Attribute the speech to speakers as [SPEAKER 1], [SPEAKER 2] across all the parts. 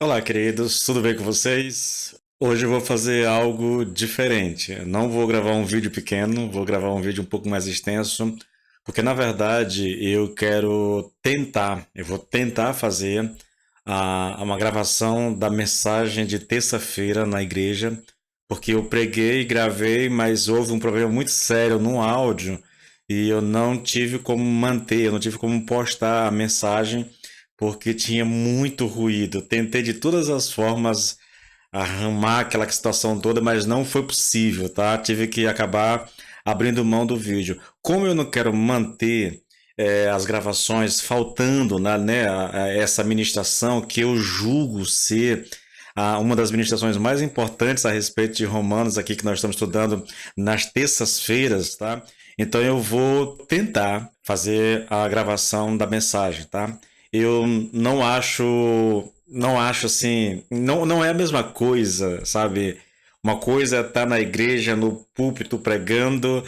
[SPEAKER 1] Olá, queridos, tudo bem com vocês? Hoje eu vou fazer algo diferente. Eu não vou gravar um vídeo pequeno, vou gravar um vídeo um pouco mais extenso, porque na verdade eu vou tentar fazer uma gravação da mensagem de terça-feira na igreja, porque eu preguei, gravei, mas houve um problema muito sério no áudio e eu não tive como manter, eu não tive como postar a mensagem porque tinha muito ruído. Tentei de todas as formas arrumar aquela situação toda, mas não foi possível, tá? Tive que acabar abrindo mão do vídeo. Como eu não quero manter as gravações faltando a essa ministração que eu julgo ser uma das ministrações mais importantes a respeito de Romanos aqui que nós estamos estudando nas terças-feiras, tá? Então eu vou tentar fazer a gravação da mensagem, tá? Eu não acho assim, não é a mesma coisa, sabe? Uma coisa é estar na igreja, no púlpito pregando,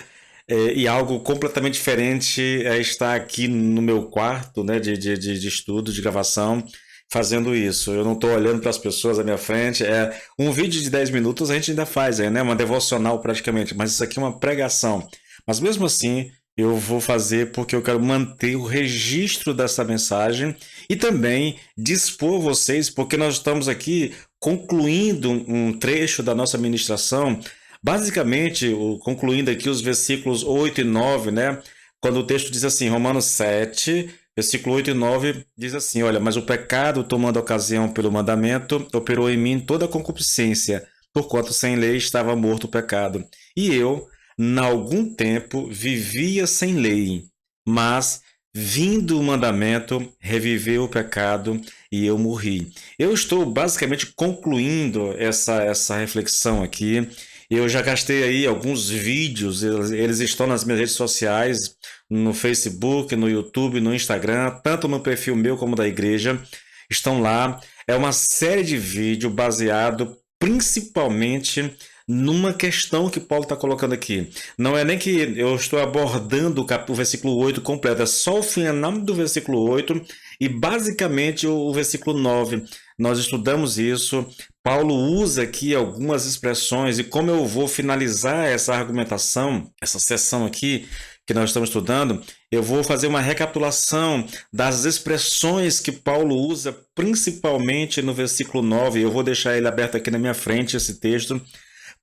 [SPEAKER 1] e algo completamente diferente é estar aqui no meu quarto, né, de estudo, de gravação, fazendo isso. Eu não estou olhando para as pessoas à minha frente. É um vídeo de 10 minutos a gente ainda faz, né? Uma devocional praticamente, mas isso aqui é uma pregação. Mas mesmo assim, eu vou fazer porque eu quero manter o registro dessa mensagem e também dispor vocês, porque nós estamos aqui concluindo um trecho da nossa ministração, basicamente concluindo aqui os versículos 8 e 9, né? Quando o texto diz assim, Romanos 7, versículo 8 e 9, diz assim: Olha, mas o pecado, tomando ocasião pelo mandamento, operou em mim toda a concupiscência, porquanto sem lei estava morto o pecado. E eu, na algum tempo, vivia sem lei, mas vindo o mandamento, reviveu o pecado e eu morri. Eu estou basicamente concluindo essa reflexão aqui. Eu já gastei aí alguns vídeos, eles estão nas minhas redes sociais, no Facebook, no YouTube, no Instagram, tanto no perfil meu como da igreja, estão lá. É uma série de vídeos baseado principalmente numa questão que Paulo está colocando aqui. Não é nem que eu estou abordando o versículo 8 completo, é só o final do versículo 8 e basicamente o versículo 9. Nós estudamos isso. Paulo usa aqui algumas expressões e como eu vou finalizar essa argumentação, essa sessão aqui que nós estamos estudando, eu vou fazer uma recapitulação das expressões que Paulo usa, principalmente no versículo 9. Eu vou deixar ele aberto aqui na minha frente, esse texto,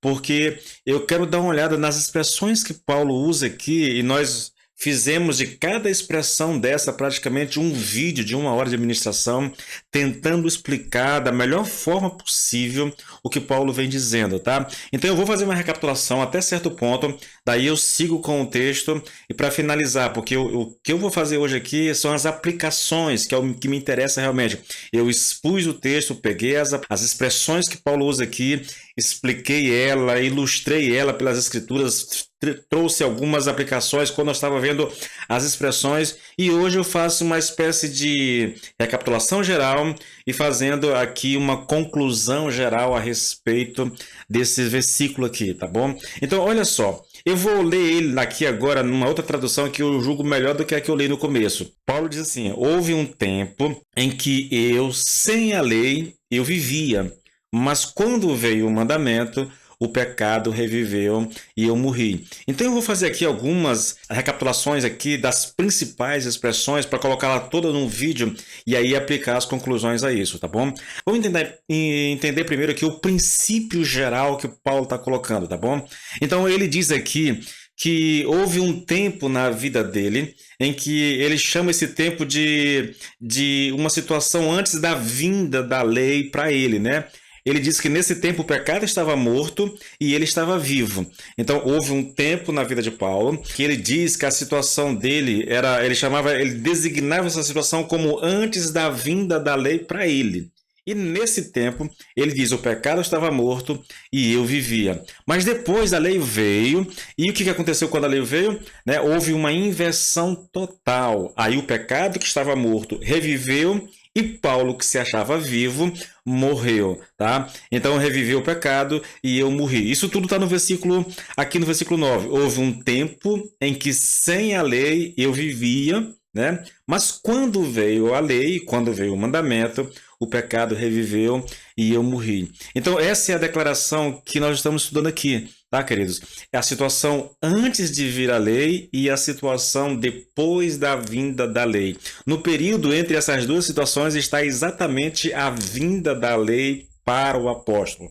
[SPEAKER 1] porque eu quero dar uma olhada nas expressões que Paulo usa aqui e nós fizemos de cada expressão dessa praticamente um vídeo de 1 hora de administração, tentando explicar da melhor forma possível o que Paulo vem dizendo, tá? Então eu vou fazer uma recapitulação até certo ponto, daí eu sigo com o texto e para finalizar, porque o que eu vou fazer hoje aqui são as aplicações, que é o que me interessa realmente. Eu expus o texto, peguei as expressões que Paulo usa aqui, expliquei ela, ilustrei ela pelas escrituras, trouxe algumas aplicações quando eu estava vendo as expressões e hoje eu faço uma espécie de recapitulação geral e fazendo aqui uma conclusão geral a respeito desse versículo aqui, tá bom? Então, olha só, eu vou ler ele aqui agora numa outra tradução que eu julgo melhor do que a que eu li no começo. Paulo diz assim: houve um tempo em que eu, sem a lei, eu vivia, mas quando veio o mandamento, o pecado reviveu e eu morri. Então eu vou fazer aqui algumas recapitulações aqui das principais expressões para colocá-la toda num vídeo e aí aplicar as conclusões a isso, tá bom? Vamos entender primeiro aqui o princípio geral que o Paulo está colocando, tá bom? Então ele diz aqui que houve um tempo na vida dele em que ele chama esse tempo de uma situação antes da vinda da lei para ele, né? Ele diz que nesse tempo o pecado estava morto e ele estava vivo. Então houve um tempo na vida de Paulo que ele diz que a situação dele era, ele designava essa situação como antes da vinda da lei para ele. E nesse tempo, ele diz, o pecado estava morto e eu vivia. Mas depois a lei veio, e o que aconteceu quando a lei veio? Né? Houve uma inversão total. Aí o pecado que estava morto reviveu e Paulo, que se achava vivo, morreu, tá? Então reviveu o pecado e eu morri. Isso tudo está no versículo, aqui no versículo 9. Houve um tempo em que sem a lei eu vivia, né? Mas quando veio a lei, quando veio o mandamento, o pecado reviveu e eu morri. Então, essa é a declaração que nós estamos estudando aqui, tá, queridos? É a situação antes de vir a lei e a situação depois da vinda da lei. No período entre essas duas situações está exatamente a vinda da lei para o apóstolo.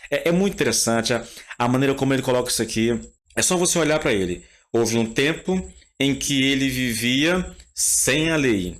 [SPEAKER 1] É muito interessante a maneira como ele coloca isso aqui. É só você olhar para ele. Houve um tempo em que ele vivia sem a lei.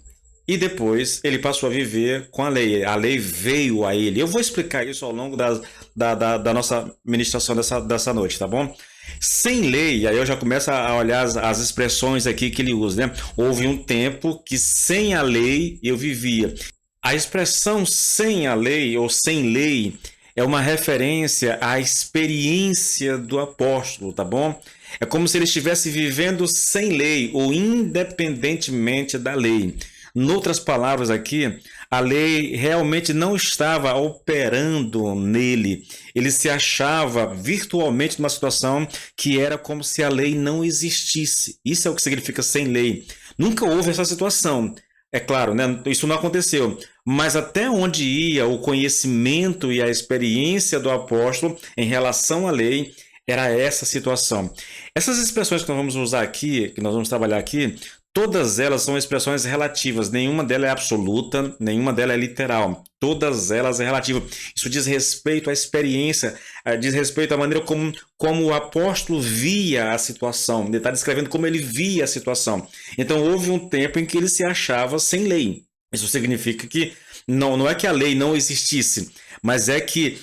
[SPEAKER 1] E depois ele passou a viver com a lei. A lei veio a ele. Eu vou explicar isso ao longo da nossa ministração dessa noite, tá bom? Sem lei, aí eu já começo a olhar as expressões aqui que ele usa, né? Houve um tempo que sem a lei eu vivia. A expressão sem a lei ou sem lei é uma referência à experiência do apóstolo, tá bom? É como se ele estivesse vivendo sem lei ou independentemente da lei. Noutras palavras aqui, a lei realmente não estava operando nele. Ele se achava virtualmente numa situação que era como se a lei não existisse. Isso é o que significa sem lei. Nunca houve essa situação. É claro, né? Isso não aconteceu. Mas até onde ia o conhecimento e a experiência do apóstolo em relação à lei, era essa situação. Essas expressões que nós vamos usar aqui, que nós vamos trabalhar aqui, todas elas são expressões relativas. Nenhuma delas é absoluta, nenhuma delas é literal. Todas elas é relativa. Isso diz respeito à experiência, diz respeito à maneira como o apóstolo via a situação. Ele está descrevendo como ele via a situação. Então, houve um tempo em que ele se achava sem lei. Isso significa que não é que a lei não existisse, mas é que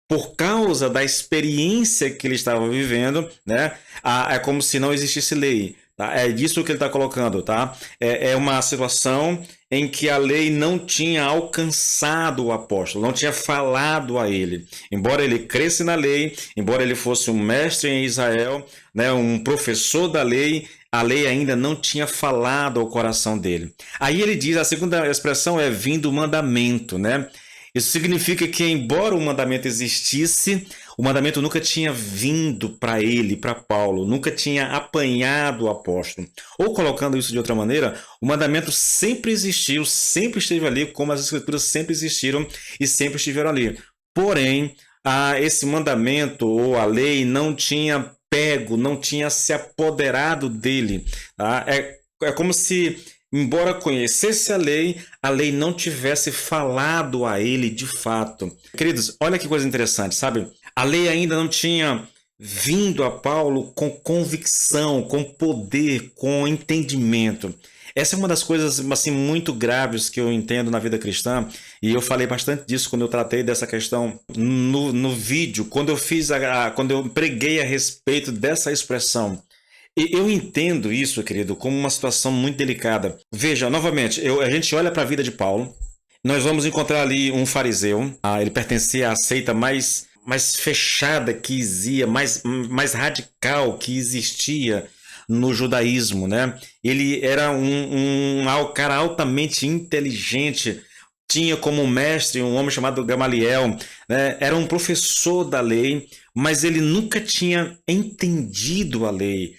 [SPEAKER 1] por causa da experiência que ele estava vivendo, né, é como se não existisse lei. Tá? É disso que ele está colocando. Tá? É uma situação em que a lei não tinha alcançado o apóstolo, não tinha falado a ele. Embora ele cresce na lei, embora ele fosse um mestre em Israel, né, um professor da lei, a lei ainda não tinha falado ao coração dele. Aí ele diz, a segunda expressão é vindo o mandamento, né? Isso significa que, embora o mandamento existisse, o mandamento nunca tinha vindo para ele, para Paulo, nunca tinha apanhado o apóstolo. Ou, colocando isso de outra maneira, o mandamento sempre existiu, sempre esteve ali, como as escrituras sempre existiram e sempre estiveram ali. Porém, esse mandamento ou a lei não tinha pego, não tinha se apoderado dele. Tá? É como se, embora conhecesse a lei não tivesse falado a ele de fato. Queridos, olha que coisa interessante, sabe? A lei ainda não tinha vindo a Paulo com convicção, com poder, com entendimento. Essa é uma das coisas assim, muito graves que eu entendo na vida cristã, e eu falei bastante disso quando eu tratei dessa questão no vídeo, quando eu quando eu preguei a respeito dessa expressão. Eu entendo isso, querido, como uma situação muito delicada. Veja, novamente, a gente olha para a vida de Paulo, nós vamos encontrar ali um fariseu, ele pertencia à seita mais fechada que existia, mais radical que existia no judaísmo, né? Ele era um cara altamente inteligente, tinha como mestre um homem chamado Gamaliel, né? Era um professor da lei, mas ele nunca tinha entendido a lei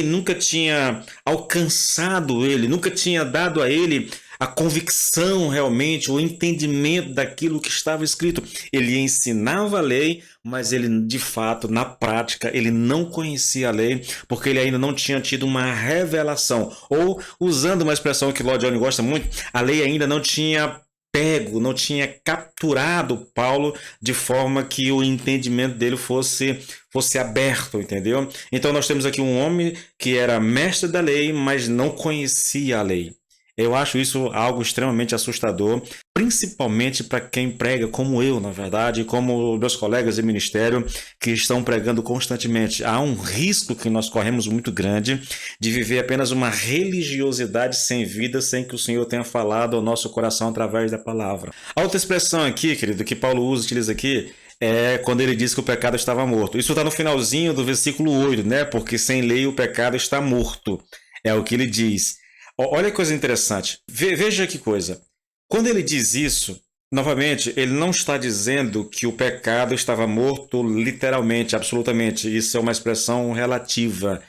[SPEAKER 1] nunca tinha alcançado ele, nunca tinha dado a ele a convicção realmente, o entendimento daquilo que estava escrito. Ele ensinava a lei, mas ele de fato, na prática, ele não conhecia a lei, porque ele ainda não tinha tido uma revelação. Ou, usando uma expressão que Lloyd Jones gosta muito, a lei ainda não tinha pego, não tinha capturado Paulo de forma que o entendimento dele fosse aberto, entendeu? Então nós temos aqui um homem que era mestre da lei, mas não conhecia a lei. Eu acho isso algo extremamente assustador, principalmente para quem prega como eu, na verdade, como meus colegas de ministério que estão pregando constantemente. Há um risco que nós corremos muito grande de viver apenas uma religiosidade sem vida, sem que o Senhor tenha falado ao nosso coração através da palavra. A outra expressão aqui, querido, que Paulo utiliza aqui, é quando ele diz que o pecado estava morto. Isso está no finalzinho do versículo 8, né? Porque sem lei o pecado está morto. É o que ele diz. Olha que coisa interessante. Veja que coisa. Quando ele diz isso, novamente, ele não está dizendo que o pecado estava morto literalmente, absolutamente. Isso é uma expressão relativa.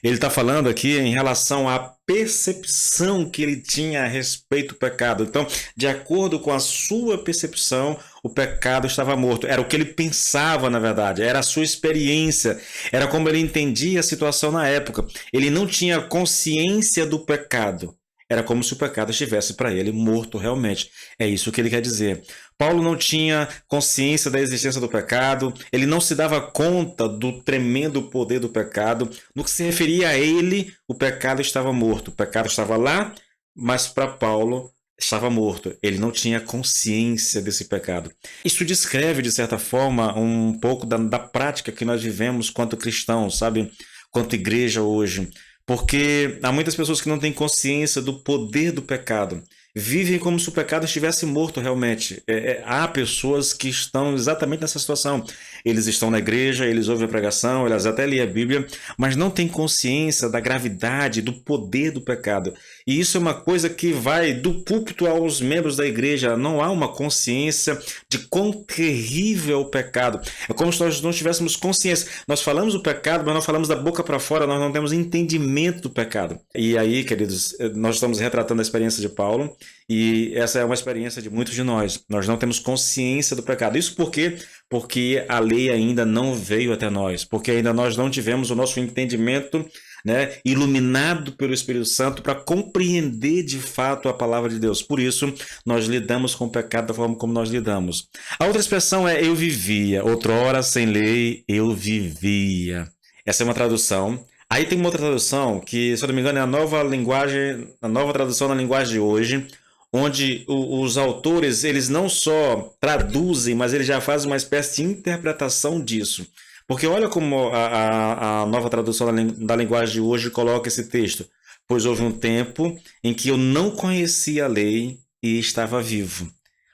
[SPEAKER 1] Ele está falando aqui em relação à percepção que ele tinha a respeito do pecado. Então, de acordo com a sua percepção, o pecado estava morto. Era o que ele pensava, na verdade, era a sua experiência, era como ele entendia a situação na época. Ele não tinha consciência do pecado. Era como se o pecado estivesse para ele morto realmente. É isso que ele quer dizer. Paulo não tinha consciência da existência do pecado, ele não se dava conta do tremendo poder do pecado. No que se referia a ele, o pecado estava morto. O pecado estava lá, mas para Paulo estava morto. Ele não tinha consciência desse pecado. Isso descreve, de certa forma, um pouco da prática que nós vivemos quanto cristãos, sabe? Quanto igreja hoje. Porque há muitas pessoas que não têm consciência do poder do pecado. Vivem como se o pecado estivesse morto realmente. Há pessoas que estão exatamente nessa situação. Eles estão na igreja, eles ouvem a pregação, eles até lêem a Bíblia, mas não têm consciência da gravidade, do poder do pecado. E isso é uma coisa que vai do púlpito aos membros da igreja. Não há uma consciência de quão terrível é o pecado. É como se nós não tivéssemos consciência. Nós falamos do pecado, mas não falamos da boca para fora, nós não temos entendimento do pecado. E aí, queridos, nós estamos retratando a experiência de Paulo, e essa é uma experiência de muitos de nós. Nós não temos consciência do pecado. Isso por quê? Porque a lei ainda não veio até nós, porque ainda nós não tivemos o nosso entendimento, né, iluminado pelo Espírito Santo para compreender de fato a palavra de Deus. Por isso, nós lidamos com o pecado da forma como nós lidamos. A outra expressão é eu vivia. Outrora, sem lei, eu vivia. Essa é uma tradução. Aí tem uma outra tradução que, se eu não me engano, é a nova linguagem, a nova tradução na linguagem de hoje, onde os autores, eles não só traduzem, mas eles já fazem uma espécie de interpretação disso. Porque olha como a nova tradução da linguagem de hoje coloca esse texto. Pois houve um tempo em que eu não conhecia a lei e estava vivo.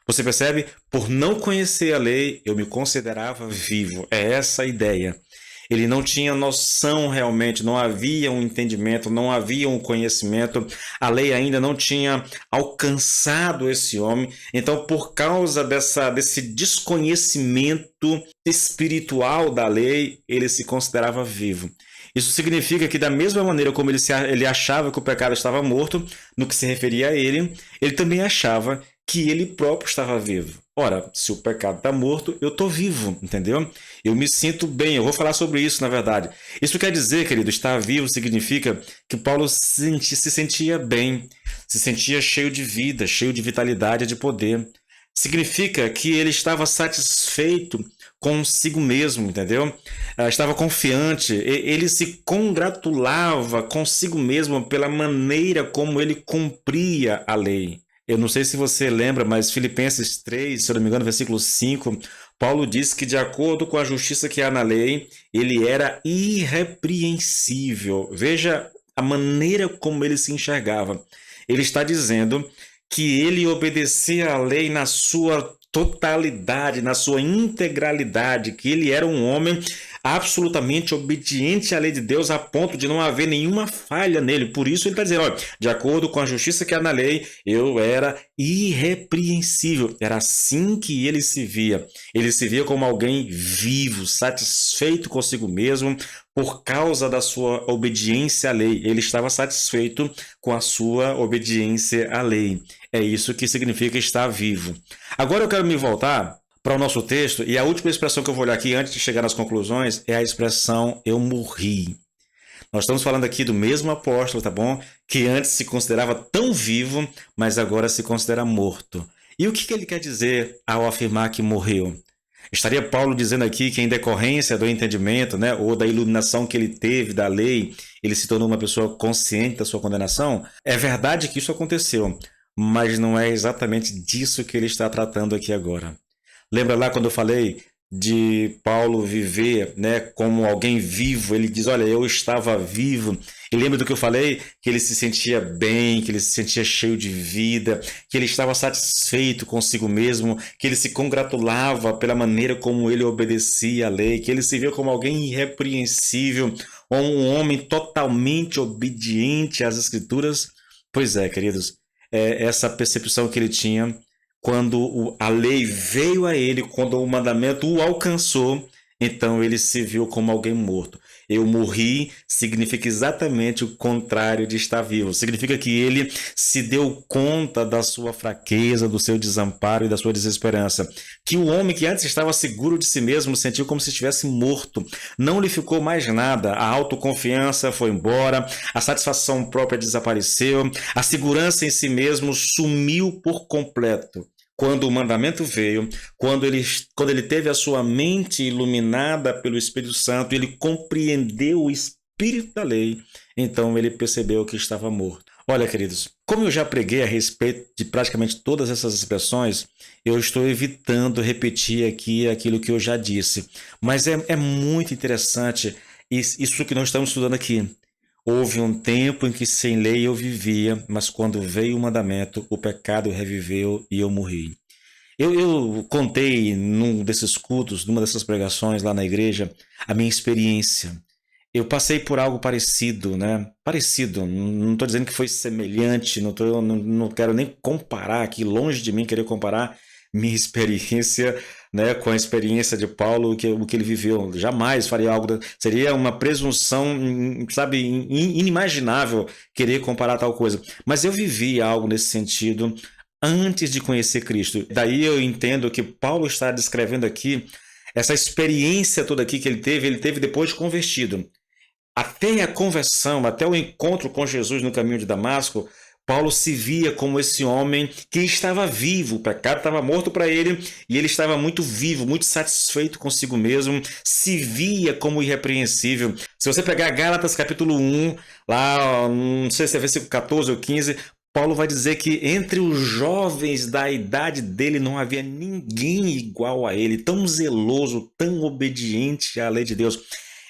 [SPEAKER 1] Você percebe? Por não conhecer a lei, eu me considerava vivo. É essa a ideia. Ele não tinha noção realmente, não havia um entendimento, não havia um conhecimento, a lei ainda não tinha alcançado esse homem. Então, por causa desse desconhecimento espiritual da lei, ele se considerava vivo. Isso significa que, da mesma maneira como ele achava que o pecado estava morto, no que se referia a ele também achava que ele próprio estava vivo. Ora, se o pecado está morto, eu estou vivo, entendeu? Eu me sinto bem, eu vou falar sobre isso, na verdade. Isso quer dizer, querido, estar vivo significa que Paulo se sentia bem, se sentia cheio de vida, cheio de vitalidade e de poder. Significa que ele estava satisfeito consigo mesmo, entendeu? Estava confiante, ele se congratulava consigo mesmo pela maneira como ele cumpria a lei. Eu não sei se você lembra, mas Filipenses 3, se eu não me engano, versículo 5, Paulo diz que, de acordo com a justiça que há na lei, ele era irrepreensível. Veja a maneira como ele se enxergava. Ele está dizendo que ele obedecia à lei na sua totalidade, na sua integralidade, que ele era um homem absolutamente obediente à lei de Deus a ponto de não haver nenhuma falha nele. Por isso ele está dizendo, olha, de acordo com a justiça que há na lei, eu era irrepreensível. Era assim que ele se via. Ele se via como alguém vivo, satisfeito consigo mesmo, por causa da sua obediência à lei. Ele estava satisfeito com a sua obediência à lei. É isso que significa estar vivo. Agora eu quero me voltar para o nosso texto, e a última expressão que eu vou olhar aqui antes de chegar nas conclusões é a expressão eu morri. Nós estamos falando aqui do mesmo apóstolo, tá bom? Que antes se considerava tão vivo, mas agora se considera morto. E o que ele quer dizer ao afirmar que morreu? Estaria Paulo dizendo aqui que, em decorrência do entendimento, né, ou da iluminação que ele teve da lei, ele se tornou uma pessoa consciente da sua condenação? É verdade que isso aconteceu, mas não é exatamente disso que ele está tratando aqui agora. Lembra lá quando eu falei de Paulo viver, né, como alguém vivo? Ele diz, olha, eu estava vivo. E lembra do que eu falei? Que ele se sentia bem, que ele se sentia cheio de vida, que ele estava satisfeito consigo mesmo, que ele se congratulava pela maneira como ele obedecia à lei, que ele se via como alguém irrepreensível, ou um homem totalmente obediente às Escrituras. Pois é, queridos, é essa percepção que ele tinha quando a lei veio a ele, quando o mandamento o alcançou, então ele se viu como alguém morto. Eu morri significa exatamente o contrário de estar vivo. Significa que ele se deu conta da sua fraqueza, do seu desamparo e da sua desesperança. Que o homem que antes estava seguro de si mesmo sentiu como se estivesse morto. Não lhe ficou mais nada. A autoconfiança foi embora, a satisfação própria desapareceu, a segurança em si mesmo sumiu por completo. Quando o mandamento veio, quando ele teve a sua mente iluminada pelo Espírito Santo, ele compreendeu o espírito da lei, então ele percebeu que estava morto. Olha, queridos, como eu já preguei a respeito de praticamente todas essas expressões, eu estou evitando repetir aqui aquilo que eu já disse. Mas é muito interessante isso que nós estamos estudando aqui. Houve um tempo em que sem lei eu vivia, mas quando veio o mandamento, o pecado reviveu e eu morri. Eu contei num desses cultos, numa dessas pregações lá na igreja, a minha experiência. Eu passei por algo parecido, né? Parecido, não estou dizendo que foi semelhante, não quero nem comparar aqui, longe de mim querer comparar minha experiência, né, com a experiência de Paulo, o que ele viveu. Jamais faria algo, seria uma presunção, sabe, inimaginável querer comparar tal coisa. Mas eu vivi algo nesse sentido antes de conhecer Cristo. Daí eu entendo que Paulo está descrevendo aqui essa experiência toda aqui que ele teve depois de convertido. Até a conversão, até o encontro com Jesus no caminho de Damasco, Paulo se via como esse homem que estava vivo, o pecado estava morto para ele e ele estava muito vivo, muito satisfeito consigo mesmo, se via como irrepreensível. Se você pegar Gálatas capítulo 1, lá, não sei se é versículo 14 ou 15, Paulo vai dizer que entre os jovens da idade dele não havia ninguém igual a ele, tão zeloso, tão obediente à lei de Deus.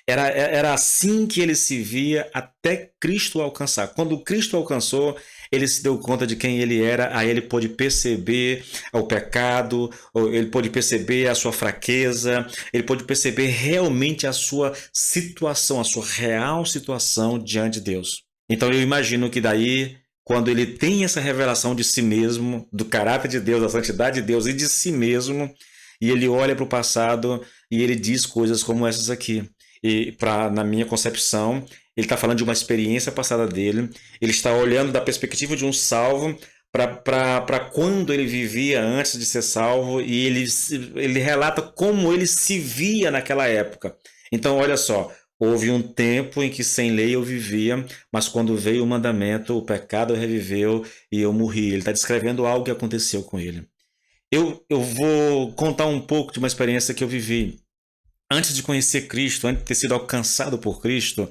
[SPEAKER 1] Era assim que ele se via até Cristo alcançar. Quando Cristo alcançou, ele se deu conta de quem ele era, aí ele pôde perceber o pecado, ele pôde perceber a sua fraqueza, ele pôde perceber realmente a sua situação, a sua real situação diante de Deus. Então eu imagino que daí, quando ele tem essa revelação de si mesmo, do caráter de Deus, da santidade de Deus e de si mesmo, e ele olha para o passado e ele diz coisas como essas aqui. E na minha concepção, ele está falando de uma experiência passada dele, ele está olhando da perspectiva de um salvo para quando ele vivia antes de ser salvo, e ele relata como ele se via naquela época. Então, olha só, houve um tempo em que sem lei eu vivia, mas quando veio o mandamento, o pecado reviveu e eu morri. Ele está descrevendo algo que aconteceu com ele. Eu vou contar um pouco de uma experiência que eu vivi. Antes de conhecer Cristo, antes de ter sido alcançado por Cristo,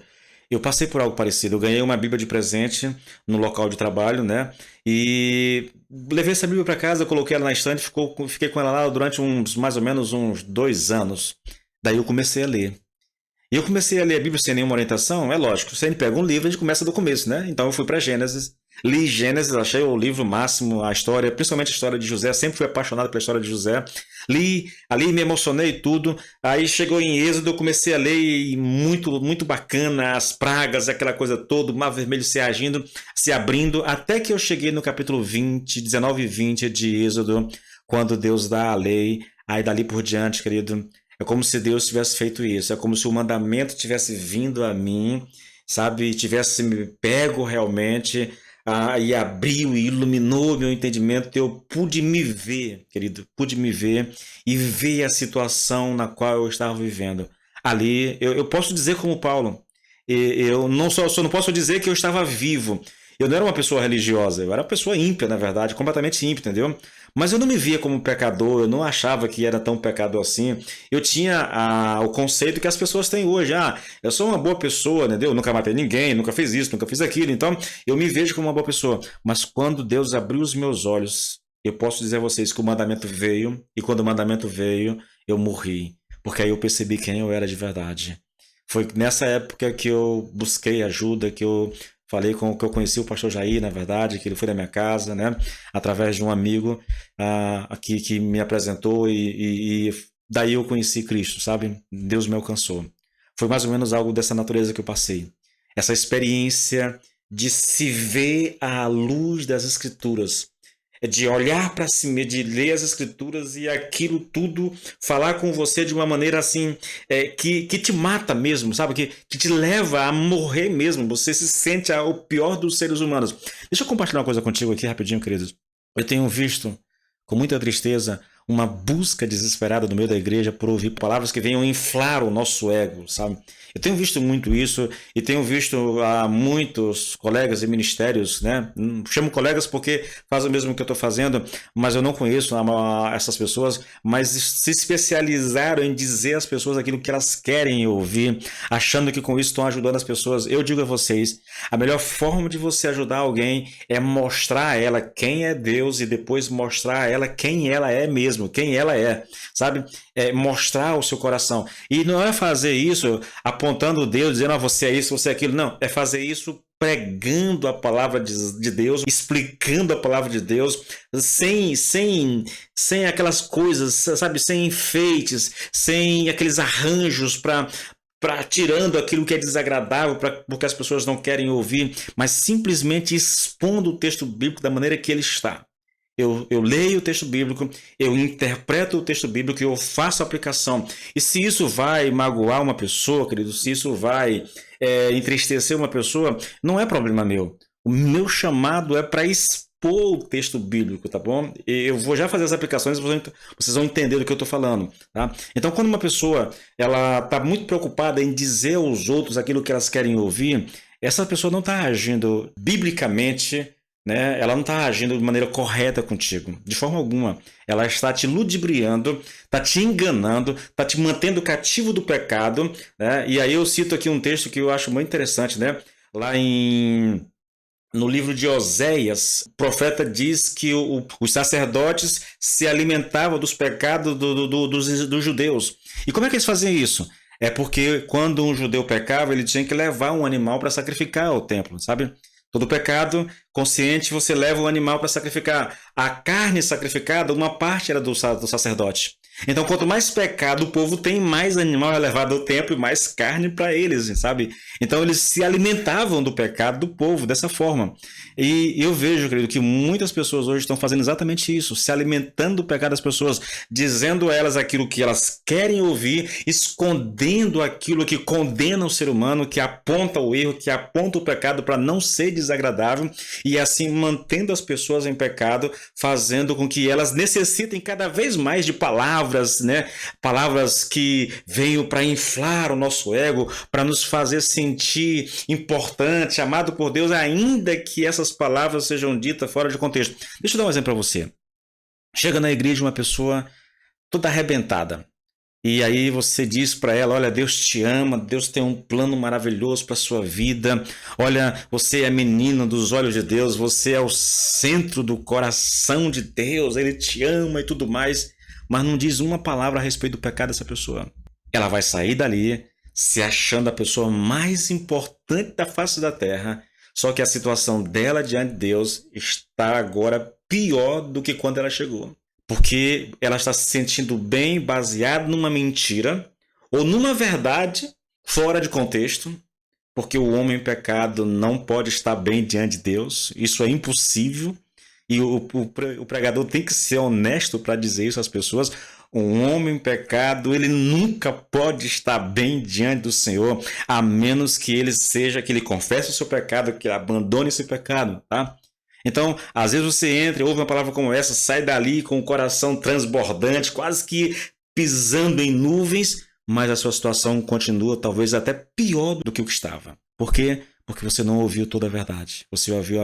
[SPEAKER 1] eu passei por algo parecido. Eu ganhei uma Bíblia de presente no local de trabalho, né? E levei essa Bíblia para casa, coloquei ela na estante, fiquei com ela lá durante mais ou menos uns 2 anos. Daí eu comecei a ler. E eu comecei a ler a Bíblia sem nenhuma orientação, é lógico. Se a gente pega um livro, a gente começa do começo, né? Então eu fui para Gênesis, li Gênesis, achei o livro máximo, a história, principalmente a história de José, sempre fui apaixonado pela história de José. Li, ali me emocionei e tudo. Aí chegou em Êxodo, eu comecei a ler e muito, muito bacana, as pragas, aquela coisa toda, o mar vermelho se abrindo, até que eu cheguei no capítulo 20, 19 e 20 de Êxodo, quando Deus dá a lei. Aí dali por diante, querido, é como se Deus tivesse feito isso. É como se o mandamento tivesse vindo a mim, sabe? Tivesse me pego realmente, e abriu e iluminou meu entendimento. Eu pude me ver, querido, pude me ver e ver a situação na qual eu estava vivendo. Ali, eu posso dizer como Paulo, eu não só não posso dizer que eu estava vivo. Eu não era uma pessoa religiosa, eu era uma pessoa ímpia, na verdade, completamente ímpia, entendeu? Mas eu não me via como pecador, eu não achava que era tão pecador assim. Eu tinha o conceito que as pessoas têm hoje. Eu sou uma boa pessoa, entendeu? Nunca matei ninguém, nunca fiz isso, nunca fiz aquilo. Então, eu me vejo como uma boa pessoa. Mas quando Deus abriu os meus olhos, eu posso dizer a vocês que o mandamento veio, e quando o mandamento veio, eu morri. Porque aí eu percebi quem eu era de verdade. Foi nessa época que eu busquei ajuda, que eu falei com que eu conheci o pastor Jair, na verdade, que ele foi da minha casa, né? Através de um amigo aqui que me apresentou e daí eu conheci Cristo, sabe? Deus me alcançou. Foi mais ou menos algo dessa natureza que eu passei. Essa experiência de se ver à luz das Escrituras. de olhar para si mesmo, de ler as escrituras e aquilo tudo falar com você de uma maneira assim, que te mata mesmo, sabe? Que te leva a morrer mesmo. Você se sente o pior dos seres humanos. Deixa eu compartilhar uma coisa contigo aqui rapidinho, queridos. Eu tenho visto com muita tristeza uma busca desesperada no meio da igreja por ouvir palavras que venham inflar o nosso ego, sabe? Eu tenho visto muito isso e tenho visto muitos colegas e ministérios, né? Chamo colegas porque fazem o mesmo que eu estou fazendo, mas eu não conheço essas pessoas, mas se especializaram em dizer às pessoas aquilo que elas querem ouvir, achando que com isso estão ajudando as pessoas. Eu digo a vocês, a melhor forma de você ajudar alguém é mostrar a ela quem é Deus e depois mostrar a ela quem ela é mesmo, quem ela é, sabe? Mostrar o seu coração. E não é fazer isso apontando Deus, dizendo você é isso, você é aquilo. Não, é fazer isso pregando a palavra de Deus, explicando a palavra de Deus, sem aquelas coisas, sabe? Sem enfeites, sem aqueles arranjos para tirando aquilo que é desagradável, porque as pessoas não querem ouvir, mas simplesmente expondo o texto bíblico da maneira que ele está. Eu leio o texto bíblico, eu interpreto o texto bíblico e eu faço a aplicação. E se isso vai magoar uma pessoa, querido, se isso vai entristecer uma pessoa, não é problema meu. O meu chamado é para expor o texto bíblico, tá bom? Eu vou já fazer as aplicações, vocês vão entender do que eu estou falando, tá? Então, quando uma pessoa ela está muito preocupada em dizer aos outros aquilo que elas querem ouvir, essa pessoa não está agindo biblicamente, né? Ela não está agindo de maneira correta contigo, de forma alguma. Ela está te ludibriando, está te enganando, está te mantendo cativo do pecado, né? E aí eu cito aqui um texto que eu acho muito interessante, né? Lá no livro de Oséias, o profeta diz que os sacerdotes se alimentavam dos pecados dos judeus. E como é que eles faziam isso? É porque quando um judeu pecava, ele tinha que levar um animal para sacrificar ao templo, sabe? Todo pecado consciente, você leva o animal para sacrificar. A carne sacrificada, uma parte era do sacerdote. Então, quanto mais pecado o povo tem, mais animal é levado ao templo e mais carne para eles, sabe? Então, eles se alimentavam do pecado do povo dessa forma. E eu vejo, querido, que muitas pessoas hoje estão fazendo exatamente isso, se alimentando do pecado das pessoas, dizendo a elas aquilo que elas querem ouvir, escondendo aquilo que condena o ser humano, que aponta o erro, que aponta o pecado para não ser desagradável, e assim mantendo as pessoas em pecado, fazendo com que elas necessitem cada vez mais de palavras, né? Palavras que venham para inflar o nosso ego, para nos fazer sentir importante, amado por Deus, ainda que essas palavras sejam ditas fora de contexto. Deixa eu dar um exemplo para você. Chega na igreja uma pessoa toda arrebentada. E aí você diz para ela, olha, Deus te ama, Deus tem um plano maravilhoso para sua vida. Olha, você é menina dos olhos de Deus, você é o centro do coração de Deus, Ele te ama e tudo mais. Mas não diz uma palavra a respeito do pecado dessa pessoa. Ela vai sair dali se achando a pessoa mais importante da face da terra, só que a situação dela diante de Deus está agora pior do que quando ela chegou. Porque ela está se sentindo bem baseada numa mentira ou numa verdade fora de contexto, porque o homem em pecado não pode estar bem diante de Deus, isso é impossível, e o pregador tem que ser honesto para dizer isso às pessoas. Um homem em pecado, ele nunca pode estar bem diante do Senhor, a menos que ele confesse o seu pecado, que ele abandone esse pecado, tá? Então, às vezes você entra, ouve uma palavra como essa, sai dali com o coração transbordante, quase que pisando em nuvens, mas a sua situação continua talvez até pior do que o que estava. Por quê? Porque você não ouviu toda a verdade. Você ouviu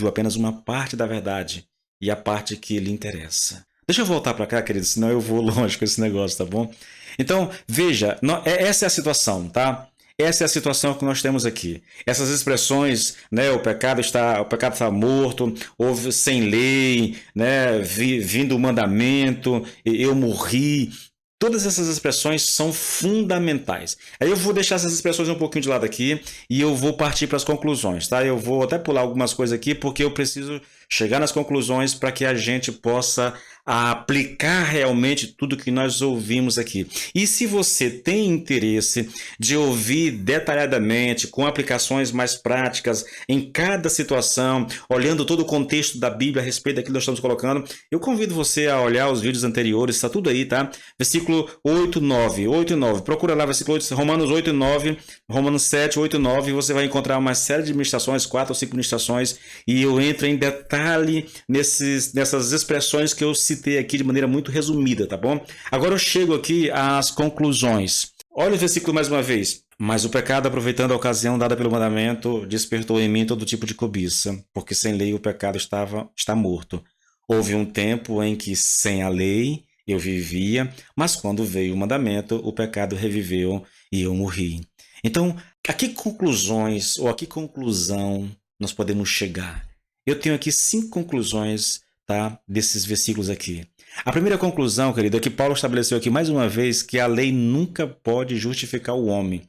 [SPEAKER 1] apenas uma parte da verdade e a parte que lhe interessa. Deixa eu voltar para cá, querido, senão eu vou longe com esse negócio, tá bom? Então, veja, essa é a situação, tá? Essa é a situação que nós temos aqui. Essas expressões, né, o pecado está morto, houve sem lei, né, vindo o mandamento, eu morri. Todas essas expressões são fundamentais. Aí eu vou deixar essas expressões um pouquinho de lado aqui e eu vou partir para as conclusões, tá? Eu vou até pular algumas coisas aqui porque eu preciso chegar nas conclusões para que a gente possa a aplicar realmente tudo que nós ouvimos aqui. E se você tem interesse de ouvir detalhadamente, com aplicações mais práticas em cada situação, olhando todo o contexto da Bíblia a respeito daquilo que nós estamos colocando, eu convido você a olhar os vídeos anteriores, está tudo aí, tá? Versículo 8, 9, 8 e 9. Procura lá, versículo 8, Romanos 8 e 9, Romanos 7, 8 e 9, você vai encontrar uma série de ministrações, 4 ou 5 ministrações, e eu entro em detalhe nessas expressões que eu citei aqui de maneira muito resumida, tá bom? Agora eu chego aqui às conclusões. Olha o versículo mais uma vez. Mas o pecado, aproveitando a ocasião dada pelo mandamento, despertou em mim todo tipo de cobiça, porque sem lei o pecado está morto. Houve um tempo em que sem a lei eu vivia, mas quando veio o mandamento, o pecado reviveu e eu morri. Então, a que conclusões ou a que conclusão nós podemos chegar? Eu tenho aqui 5 conclusões, tá, desses versículos aqui. A primeira conclusão, querido, é que Paulo estabeleceu aqui mais uma vez que a lei nunca pode justificar o homem,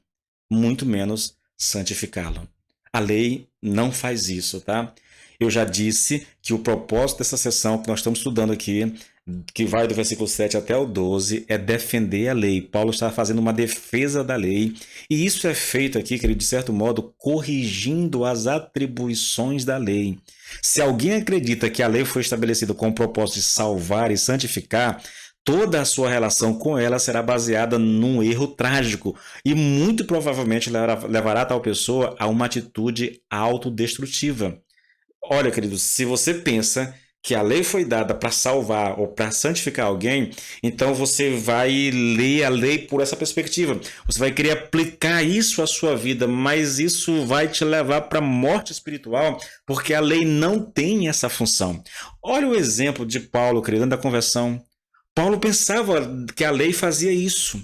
[SPEAKER 1] muito menos santificá-lo. A lei não faz isso, tá? Eu já disse que o propósito dessa sessão que nós estamos estudando aqui, que vai do versículo 7 até o 12, é defender a lei. Paulo está fazendo uma defesa da lei. E isso é feito aqui, querido, de certo modo, corrigindo as atribuições da lei. Se alguém acredita que a lei foi estabelecida com o propósito de salvar e santificar, toda a sua relação com ela será baseada num erro trágico e muito provavelmente levará tal pessoa a uma atitude autodestrutiva. Olha, querido, se você pensa que a lei foi dada para salvar ou para santificar alguém, então você vai ler a lei por essa perspectiva. Você vai querer aplicar isso à sua vida, mas isso vai te levar para a morte espiritual, porque a lei não tem essa função. Olha o exemplo de Paulo, querido, da conversão. Paulo pensava que a lei fazia isso.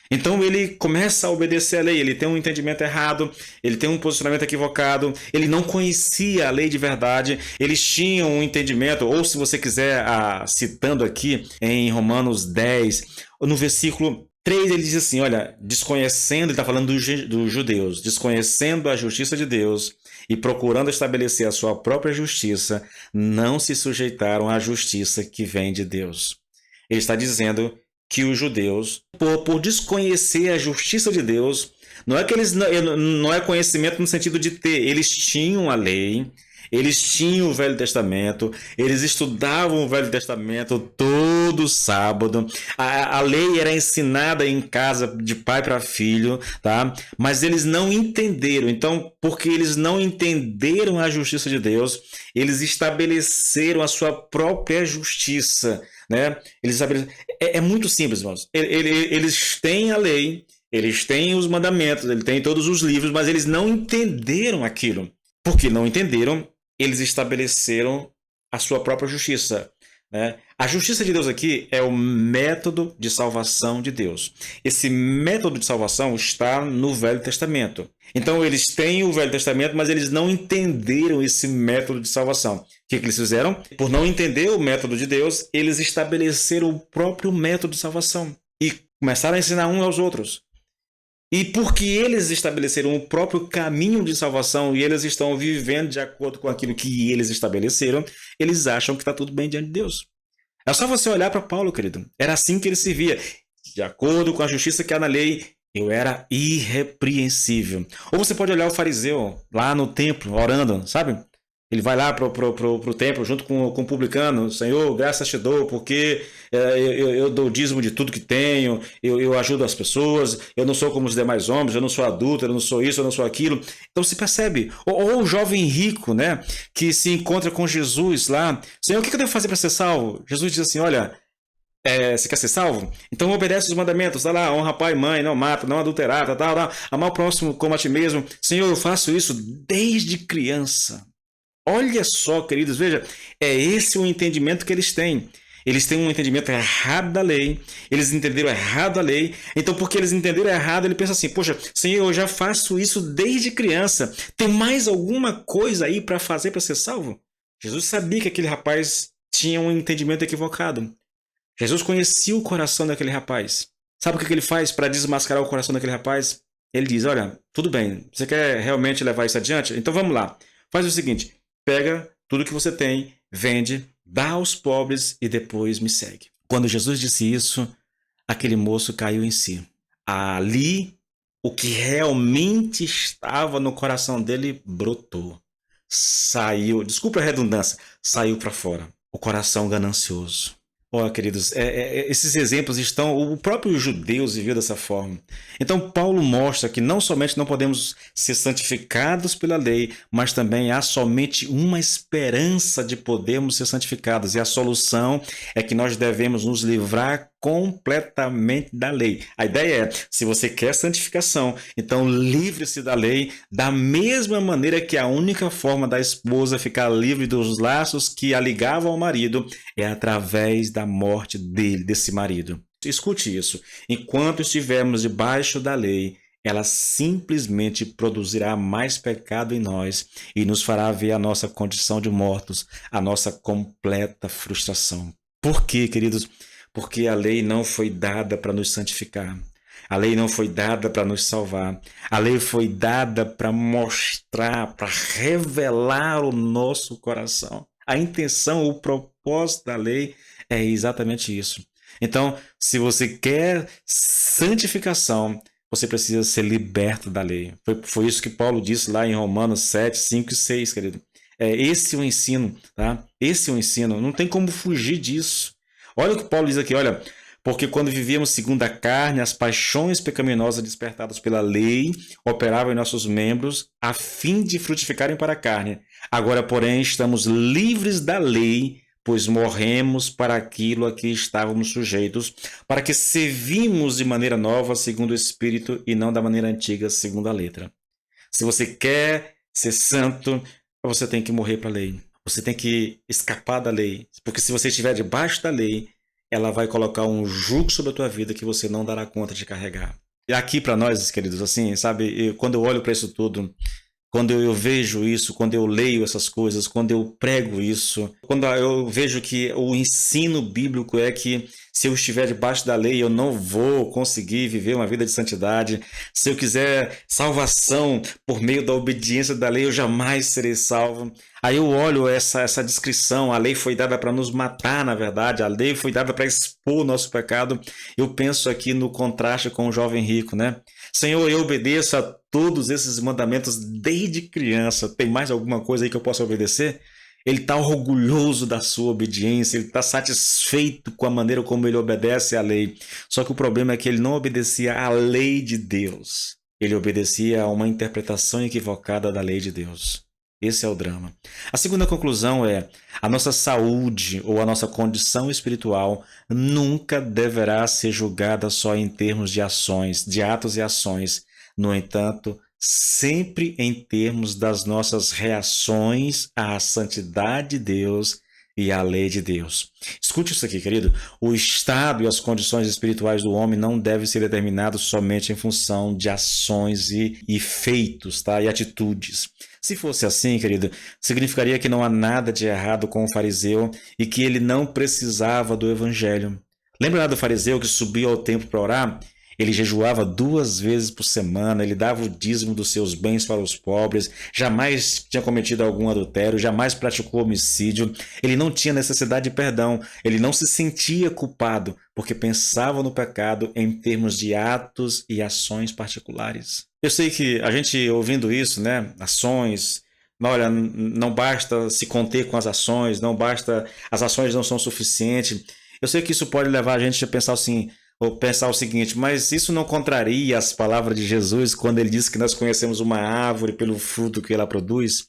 [SPEAKER 1] Então ele começa a obedecer a lei, ele tem um entendimento errado, ele tem um posicionamento equivocado, ele não conhecia a lei de verdade, eles tinham um entendimento, ou se você quiser, citando aqui em Romanos 10, no versículo 3 ele diz assim, olha, desconhecendo, ele está falando dos judeus, desconhecendo a justiça de Deus e procurando estabelecer a sua própria justiça, não se sujeitaram à justiça que vem de Deus. Ele está dizendo que os judeus, por desconhecer a justiça de Deus, não é que eles não é conhecimento no sentido de ter, eles tinham a lei, eles tinham o Velho Testamento, eles estudavam o Velho Testamento todo sábado, a lei era ensinada em casa de pai para filho, tá? Mas eles não entenderam, então, porque eles não entenderam a justiça de Deus, eles estabeleceram a sua própria justiça, né? É muito simples, irmãos. Eles têm a lei, eles têm os mandamentos, eles têm todos os livros, mas eles não entenderam aquilo. Porque não entenderam, eles estabeleceram a sua própria justiça, né? A justiça de Deus aqui é o método de salvação de Deus. Esse método de salvação está no Velho Testamento. Então eles têm o Velho Testamento, mas eles não entenderam esse método de salvação. O que eles fizeram? Por não entender o método de Deus, eles estabeleceram o próprio método de salvação e começaram a ensinar uns aos outros. E porque eles estabeleceram o próprio caminho de salvação e eles estão vivendo de acordo com aquilo que eles estabeleceram, eles acham que está tudo bem diante de Deus. É só você olhar para Paulo, querido. Era assim que ele se via. De acordo com a justiça que há na lei, eu era irrepreensível. Ou você pode olhar o fariseu lá no templo, orando, sabe? Ele vai lá pro templo junto com o publicano. Senhor, graças te dou, porque eu dou o dízimo de tudo que tenho, eu ajudo as pessoas, eu não sou como os demais homens, eu não sou adúltero, eu não sou isso, eu não sou aquilo. Então se percebe. Ou o jovem rico, né, que se encontra com Jesus lá. Senhor, o que eu devo fazer para ser salvo? Jesus diz assim, olha, você quer ser salvo? Então obedece os mandamentos, tá lá, honra pai e mãe, não mata, não adulterar, tal, amar o próximo como a ti mesmo. Senhor, eu faço isso desde criança. Olha só, queridos, veja, é esse o entendimento que eles têm. Eles têm um entendimento errado da lei, eles entenderam errado a lei, então porque eles entenderam errado, ele pensa assim, poxa, Senhor, eu já faço isso desde criança, tem mais alguma coisa aí para fazer para ser salvo? Jesus sabia que aquele rapaz tinha um entendimento equivocado. Jesus conhecia o coração daquele rapaz. Sabe o que ele faz para desmascarar o coração daquele rapaz? Ele diz, olha, tudo bem, você quer realmente levar isso adiante? Então vamos lá, faz o seguinte, pega tudo que você tem, vende, dá aos pobres e depois me segue. Quando Jesus disse isso, aquele moço caiu em si. Ali, o que realmente estava no coração dele brotou. Saiu, desculpa a redundância, saiu para fora. O coração ganancioso. Ó, queridos, esses exemplos estão. O próprio judeus viveu dessa forma. Então, Paulo mostra que não somente não podemos ser santificados pela lei, mas também há somente uma esperança de podermos ser santificados. E a solução é que nós devemos nos livrar completamente da lei. A ideia é: se você quer santificação, então livre-se da lei, da mesma maneira que a única forma da esposa ficar livre dos laços que a ligavam ao marido é através da morte dele, desse marido. Escute isso. Enquanto estivermos debaixo da lei, ela simplesmente produzirá mais pecado em nós e nos fará ver a nossa condição de mortos, a nossa completa frustração. Por quê, queridos? Porque a lei não foi dada para nos santificar. A lei não foi dada para nos salvar. A lei foi dada para mostrar, para revelar o nosso coração. A intenção, o propósito da lei é exatamente isso. Então, se você quer santificação, você precisa ser liberto da lei. Foi isso que Paulo disse lá em Romanos 7, 5 e 6, querido. Esse é o ensino, tá? Esse é o ensino. Não tem como fugir disso. Olha o que Paulo diz aqui, olha. Porque quando vivíamos segundo a carne, as paixões pecaminosas despertadas pela lei operavam em nossos membros a fim de frutificarem para a carne. Agora, porém, estamos livres da lei, pois morremos para aquilo a que estávamos sujeitos, para que servimos de maneira nova segundo o Espírito e não da maneira antiga segundo a letra. Se você quer ser santo, você tem que morrer para a lei. Você tem que escapar da lei, porque se você estiver debaixo da lei, ela vai colocar um jugo sobre a tua vida que você não dará conta de carregar. E aqui para nós, queridos, assim, sabe, quando eu olho para isso tudo, quando eu vejo isso, quando eu leio essas coisas, quando eu prego isso, quando eu vejo que o ensino bíblico é que se eu estiver debaixo da lei, eu não vou conseguir viver uma vida de santidade. Se eu quiser salvação por meio da obediência da lei, eu jamais serei salvo. Aí eu olho essa descrição, a lei foi dada para nos matar, na verdade, a lei foi dada para expor o nosso pecado. Eu penso aqui no contraste com o jovem rico, né? Senhor, eu obedeço a todos esses mandamentos desde criança. Tem mais alguma coisa aí que eu possa obedecer? Ele está orgulhoso da sua obediência, ele está satisfeito com a maneira como ele obedece à lei. Só que o problema é que ele não obedecia à lei de Deus. Ele obedecia a uma interpretação equivocada da lei de Deus. Esse é o drama. A segunda conclusão é: a nossa saúde ou a nossa condição espiritual nunca deverá ser julgada só em termos de ações, de atos e ações. No entanto, sempre em termos das nossas reações à santidade de Deus e à lei de Deus. Escute isso aqui, querido. O estado e as condições espirituais do homem não devem ser determinados somente em função de ações e feitos, tá? E atitudes. Se fosse assim, querido, significaria que não há nada de errado com o fariseu e que ele não precisava do evangelho. Lembra lá do fariseu que subia ao templo para orar? Ele jejuava 2 vezes por semana, ele dava o dízimo dos seus bens para os pobres, jamais tinha cometido algum adultério, jamais praticou homicídio, ele não tinha necessidade de perdão, ele não se sentia culpado, porque pensava no pecado em termos de atos e ações particulares. Eu sei que a gente ouvindo isso, né, ações, olha, não basta se conter com as ações, não basta, as ações não são suficientes. Eu sei que isso pode levar a gente a pensar assim, ou pensar o seguinte: mas isso não contraria as palavras de Jesus quando ele disse que nós conhecemos uma árvore pelo fruto que ela produz?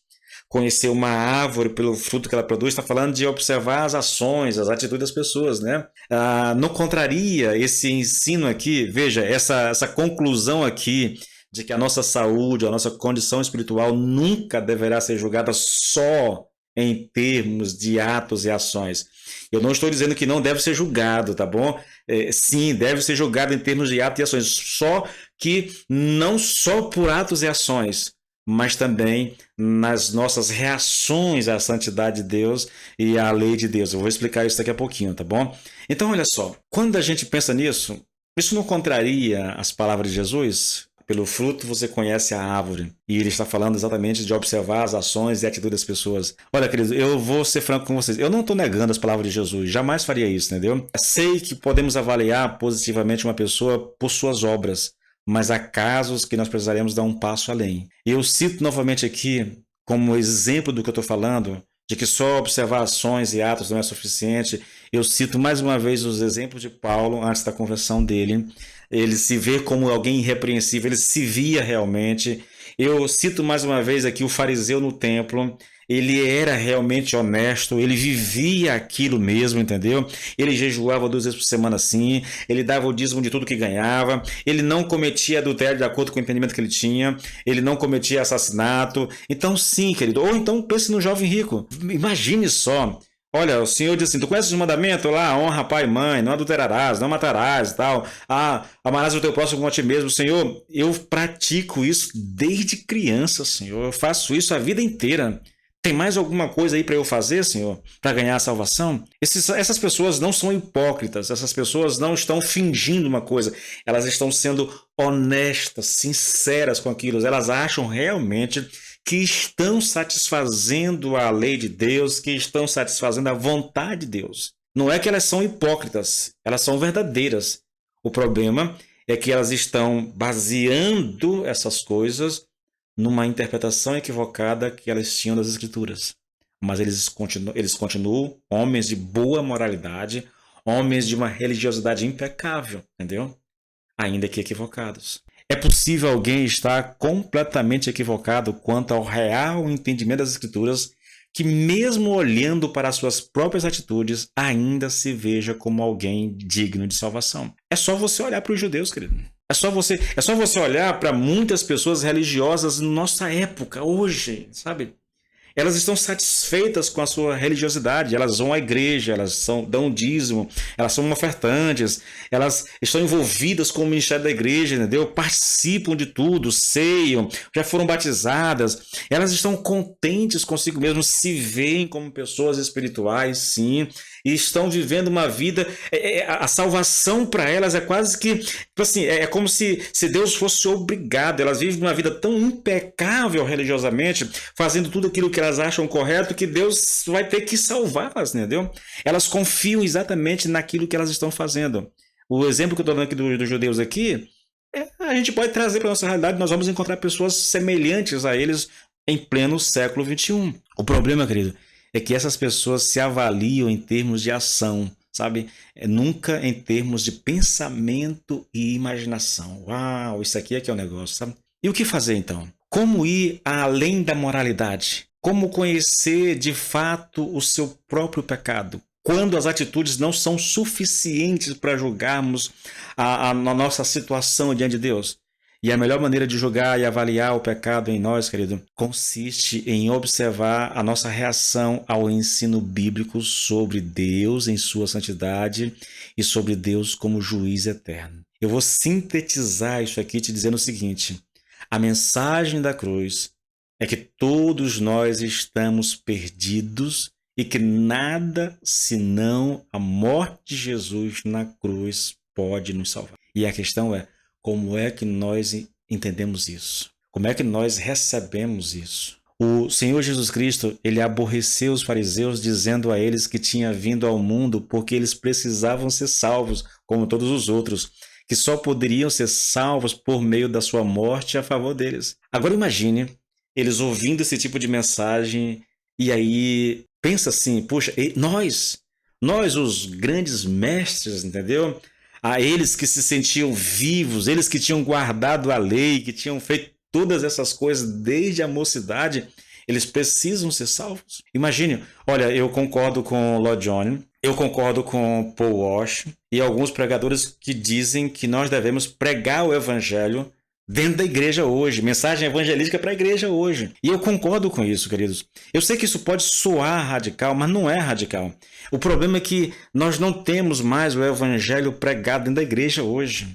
[SPEAKER 1] Conhecer uma árvore pelo fruto que ela produz está falando de observar as ações, as atitudes das pessoas, né? Não contraria esse ensino aqui, veja, essa conclusão aqui de que a nossa saúde, a nossa condição espiritual nunca deverá ser julgada só em termos de atos e ações. Eu não estou dizendo que não deve ser julgado, tá bom? Sim, deve ser julgado em termos de atos e ações, só que não só por atos e ações, mas também nas nossas reações à santidade de Deus e à lei de Deus. Eu vou explicar isso daqui a pouquinho, tá bom? Então, olha só, quando a gente pensa nisso, isso não contraria as palavras de Jesus? Pelo fruto você conhece a árvore. E ele está falando exatamente de observar as ações e atitudes das pessoas. Olha, querido, eu vou ser franco com vocês. Eu não estou negando as palavras de Jesus. Jamais faria isso, entendeu? Sei que podemos avaliar positivamente uma pessoa por suas obras. Mas há casos que nós precisaremos dar um passo além. Eu cito novamente aqui, como exemplo do que eu estou falando, de que só observar ações e atos não é suficiente. Eu cito mais uma vez os exemplos de Paulo antes da conversão dele. Ele se vê como alguém irrepreensível, ele se via realmente. Eu cito mais uma vez aqui o fariseu no templo. Ele era realmente honesto, ele vivia aquilo mesmo, entendeu? Ele jejuava 2 vezes por semana sim, ele dava o dízimo de tudo que ganhava, ele não cometia adultério de acordo com o entendimento que ele tinha, ele não cometia assassinato. Então sim, querido, ou então pense no jovem rico. Imagine só, olha, o Senhor diz assim, tu conheces os mandamentos lá, honra pai e mãe, não adulterarás, não matarás e tal, amarás o teu próximo como a ti mesmo. Senhor, eu pratico isso desde criança, Senhor, eu faço isso a vida inteira. Tem mais alguma coisa aí para eu fazer, Senhor, para ganhar a salvação? Essas pessoas não são hipócritas, essas pessoas não estão fingindo uma coisa, elas estão sendo honestas, sinceras com aquilo, elas acham realmente que estão satisfazendo a lei de Deus, que estão satisfazendo a vontade de Deus. Não é que elas são hipócritas, elas são verdadeiras. O problema é que elas estão baseando essas coisas numa interpretação equivocada que elas tinham das Escrituras. Mas eles continuam homens de boa moralidade, homens de uma religiosidade impecável, entendeu? Ainda que equivocados. É possível alguém estar completamente equivocado quanto ao real entendimento das Escrituras, que mesmo olhando para as suas próprias atitudes, ainda se veja como alguém digno de salvação. É só você olhar para os judeus, querido. É só você olhar para muitas pessoas religiosas na nossa época, hoje, sabe? Elas estão satisfeitas com a sua religiosidade, elas vão à igreja, dão dízimo, elas são ofertantes, elas estão envolvidas com o ministério da igreja, entendeu? Participam de tudo, ceiam, já foram batizadas, elas estão contentes consigo mesmas, se veem como pessoas espirituais, sim, e estão vivendo uma vida, a salvação para elas é quase que, tipo assim, é como se Deus fosse obrigado, elas vivem uma vida tão impecável religiosamente, fazendo tudo aquilo que elas acham correto, que Deus vai ter que salvá-las, entendeu? Elas confiam exatamente naquilo que elas estão fazendo. O exemplo que eu estou dando aqui dos judeus aqui, a gente pode trazer para a nossa realidade, nós vamos encontrar pessoas semelhantes a eles em pleno século XXI. O problema, querido, é que essas pessoas se avaliam em termos de ação, sabe? Nunca em termos de pensamento e imaginação. Uau, isso aqui é que é o negócio, sabe? E o que fazer então? Como ir além da moralidade? Como conhecer de fato o seu próprio pecado? Quando as atitudes não são suficientes para julgarmos a nossa situação diante de Deus? E a melhor maneira de julgar e avaliar o pecado em nós, querido, consiste em observar a nossa reação ao ensino bíblico sobre Deus em sua santidade e sobre Deus como juiz eterno. Eu vou sintetizar isso aqui te dizendo o seguinte: a mensagem da cruz é que todos nós estamos perdidos e que nada senão a morte de Jesus na cruz pode nos salvar. E a questão é, como é que nós entendemos isso? Como é que nós recebemos isso? O Senhor Jesus Cristo, ele aborreceu os fariseus dizendo a eles que tinha vindo ao mundo porque eles precisavam ser salvos, como todos os outros, que só poderiam ser salvos por meio da sua morte a favor deles. Agora imagine eles ouvindo esse tipo de mensagem e aí pensa assim, puxa, nós os grandes mestres, entendeu? A eles que se sentiam vivos, eles que tinham guardado a lei, que tinham feito todas essas coisas desde a mocidade, eles precisam ser salvos. Imagine, olha, eu concordo com Lloyd Jones, eu concordo com Paul Walsh e alguns pregadores que dizem que nós devemos pregar o evangelho dentro da igreja hoje, mensagem evangelística para a igreja hoje. E eu concordo com isso, queridos. Eu sei que isso pode soar radical, mas não é radical. O problema é que nós não temos mais o evangelho pregado dentro da igreja hoje.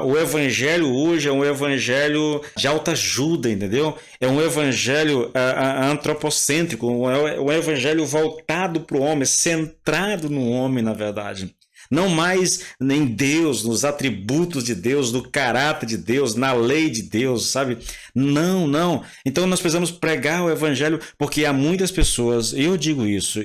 [SPEAKER 1] O evangelho hoje é um evangelho de autoajuda, entendeu? É um evangelho antropocêntrico, um evangelho voltado para o homem, centrado no homem, na verdade. não mais em Deus, nos atributos de Deus, no caráter de Deus, na lei de Deus, sabe? Não, não. Então nós precisamos pregar o evangelho, porque há muitas pessoas, eu digo isso,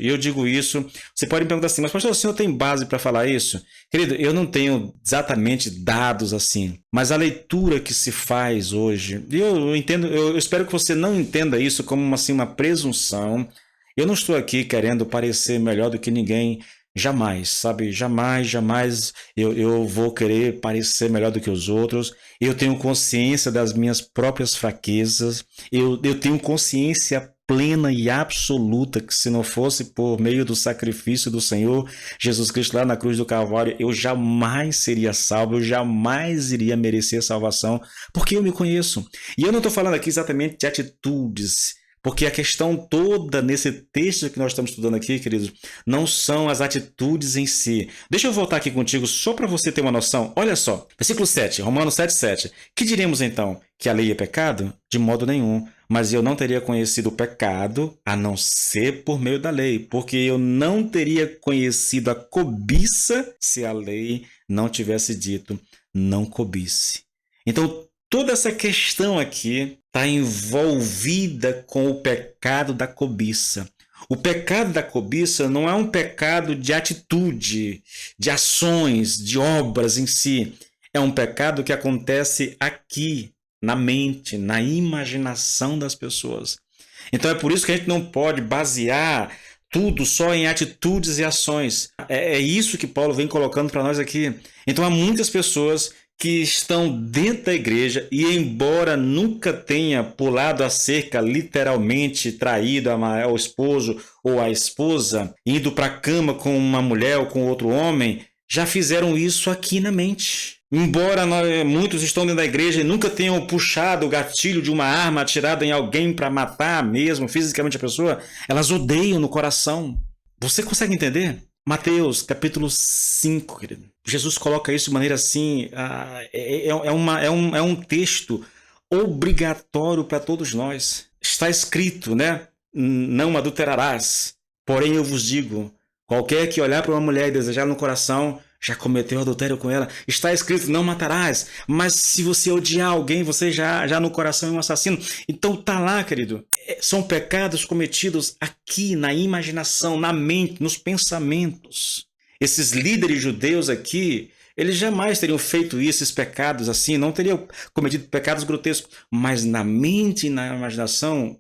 [SPEAKER 1] você pode me perguntar assim, mas pastor, o senhor tem base para falar isso? Querido, eu não tenho exatamente dados assim, mas a leitura que se faz hoje, eu entendo, eu espero que você não entenda isso como assim, uma presunção. Eu não estou aqui querendo parecer melhor do que ninguém, jamais, sabe? Jamais, jamais eu vou querer parecer melhor do que os outros. Eu tenho consciência das minhas próprias fraquezas. Eu tenho consciência plena e absoluta que se não fosse por meio do sacrifício do Senhor Jesus Cristo lá na cruz do Calvário, eu jamais seria salvo, eu jamais iria merecer salvação, porque eu me conheço. E eu não estou falando aqui exatamente de atitudes, porque a questão toda nesse texto que nós estamos estudando aqui, queridos, não são as atitudes em si. Deixa eu voltar aqui contigo só para você ter uma noção. Olha só, versículo 7, Romanos 7:7. Que diremos então? Que a lei é pecado? De modo nenhum. Mas eu não teria conhecido o pecado a não ser por meio da lei, porque eu não teria conhecido a cobiça se a lei não tivesse dito não cobice. Então, toda essa questão aqui está envolvida com o pecado da cobiça. O pecado da cobiça não é um pecado de atitude, de ações, de obras em si. É um pecado que acontece aqui, na mente, na imaginação das pessoas. Então é por isso que a gente não pode basear tudo só em atitudes e ações. É isso que Paulo vem colocando para nós aqui. Então há muitas pessoas que estão dentro da igreja e, embora nunca tenha pulado a cerca, literalmente traído ao esposo ou à esposa, indo para a cama com uma mulher ou com outro homem, já fizeram isso aqui na mente. Embora muitos estão dentro da igreja e nunca tenham puxado o gatilho de uma arma atirada em alguém para matar mesmo fisicamente a pessoa, elas odeiam no coração. Você consegue entender? Mateus, capítulo 5, querido. Jesus coloca isso de maneira assim, é um texto obrigatório para todos nós. Está escrito, né? Não adulterarás. Porém eu vos digo, qualquer que olhar para uma mulher e desejar no coração, já cometeu adultério com ela. Está escrito, não matarás. Mas se você odiar alguém, você já no coração é um assassino. Então tá lá, querido. São pecados cometidos aqui, na imaginação, na mente, nos pensamentos. Esses líderes judeus aqui, eles jamais teriam feito esses pecados assim, não teriam cometido pecados grotescos, mas na mente e na imaginação,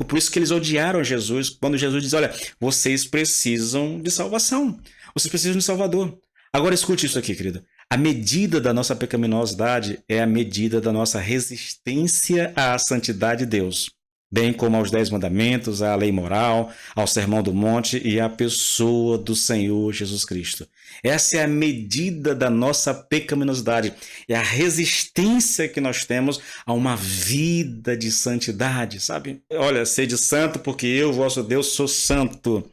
[SPEAKER 1] por isso que eles odiaram Jesus, quando Jesus diz, olha, vocês precisam de salvação, vocês precisam de Salvador. Agora escute isso aqui, querido. A medida da nossa pecaminosidade é a medida da nossa resistência à santidade de Deus, bem como aos 10 mandamentos, à lei moral, ao sermão do monte e à pessoa do Senhor Jesus Cristo. Essa é a medida da nossa pecaminosidade, é a resistência que nós temos a uma vida de santidade, sabe? Olha, sede santo porque eu, vosso Deus, sou santo.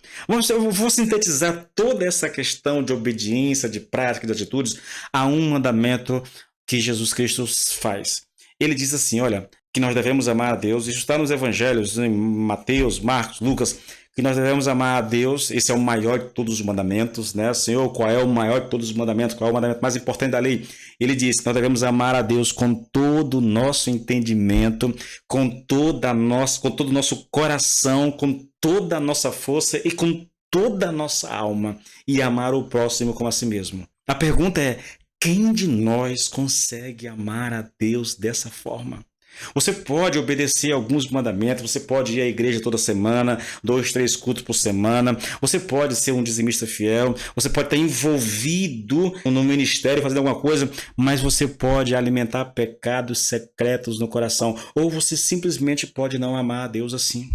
[SPEAKER 1] Eu vou sintetizar toda essa questão de obediência, de prática, de atitudes a um mandamento que Jesus Cristo faz. Ele diz assim, olha, que nós devemos amar a Deus, isso está nos evangelhos, em Mateus, Marcos, Lucas, que nós devemos amar a Deus, esse é o maior de todos os mandamentos, né? Senhor, qual é o maior de todos os mandamentos? Qual é o mandamento mais importante da lei? Ele diz que nós devemos amar a Deus com todo o nosso entendimento, com todo o nosso coração, com toda a nossa força e com toda a nossa alma, e amar o próximo como a si mesmo. A pergunta é, quem de nós consegue amar a Deus dessa forma? Você pode obedecer alguns mandamentos, você pode ir à igreja toda semana, 2, 3 cultos por semana, você pode ser um dizimista fiel, você pode estar envolvido no ministério fazendo alguma coisa, mas você pode alimentar pecados secretos no coração, ou você simplesmente pode não amar a Deus assim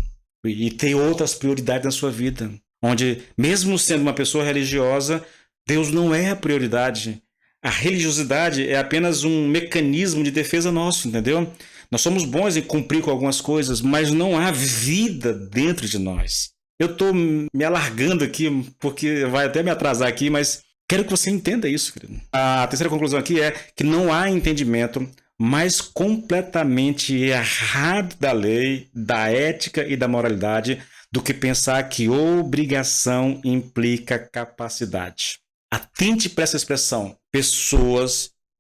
[SPEAKER 1] e ter outras prioridades na sua vida, onde mesmo sendo uma pessoa religiosa, Deus não é a prioridade. A religiosidade é apenas um mecanismo de defesa nosso, entendeu? Nós somos bons em cumprir com algumas coisas, mas não há vida dentro de nós. Eu estou me alargando aqui, porque vai até me atrasar aqui, mas quero que você entenda isso, querido. A terceira conclusão aqui é que não há entendimento mais completamente errado da lei, da ética e da moralidade do que pensar que obrigação implica capacidade. Atente para essa expressão.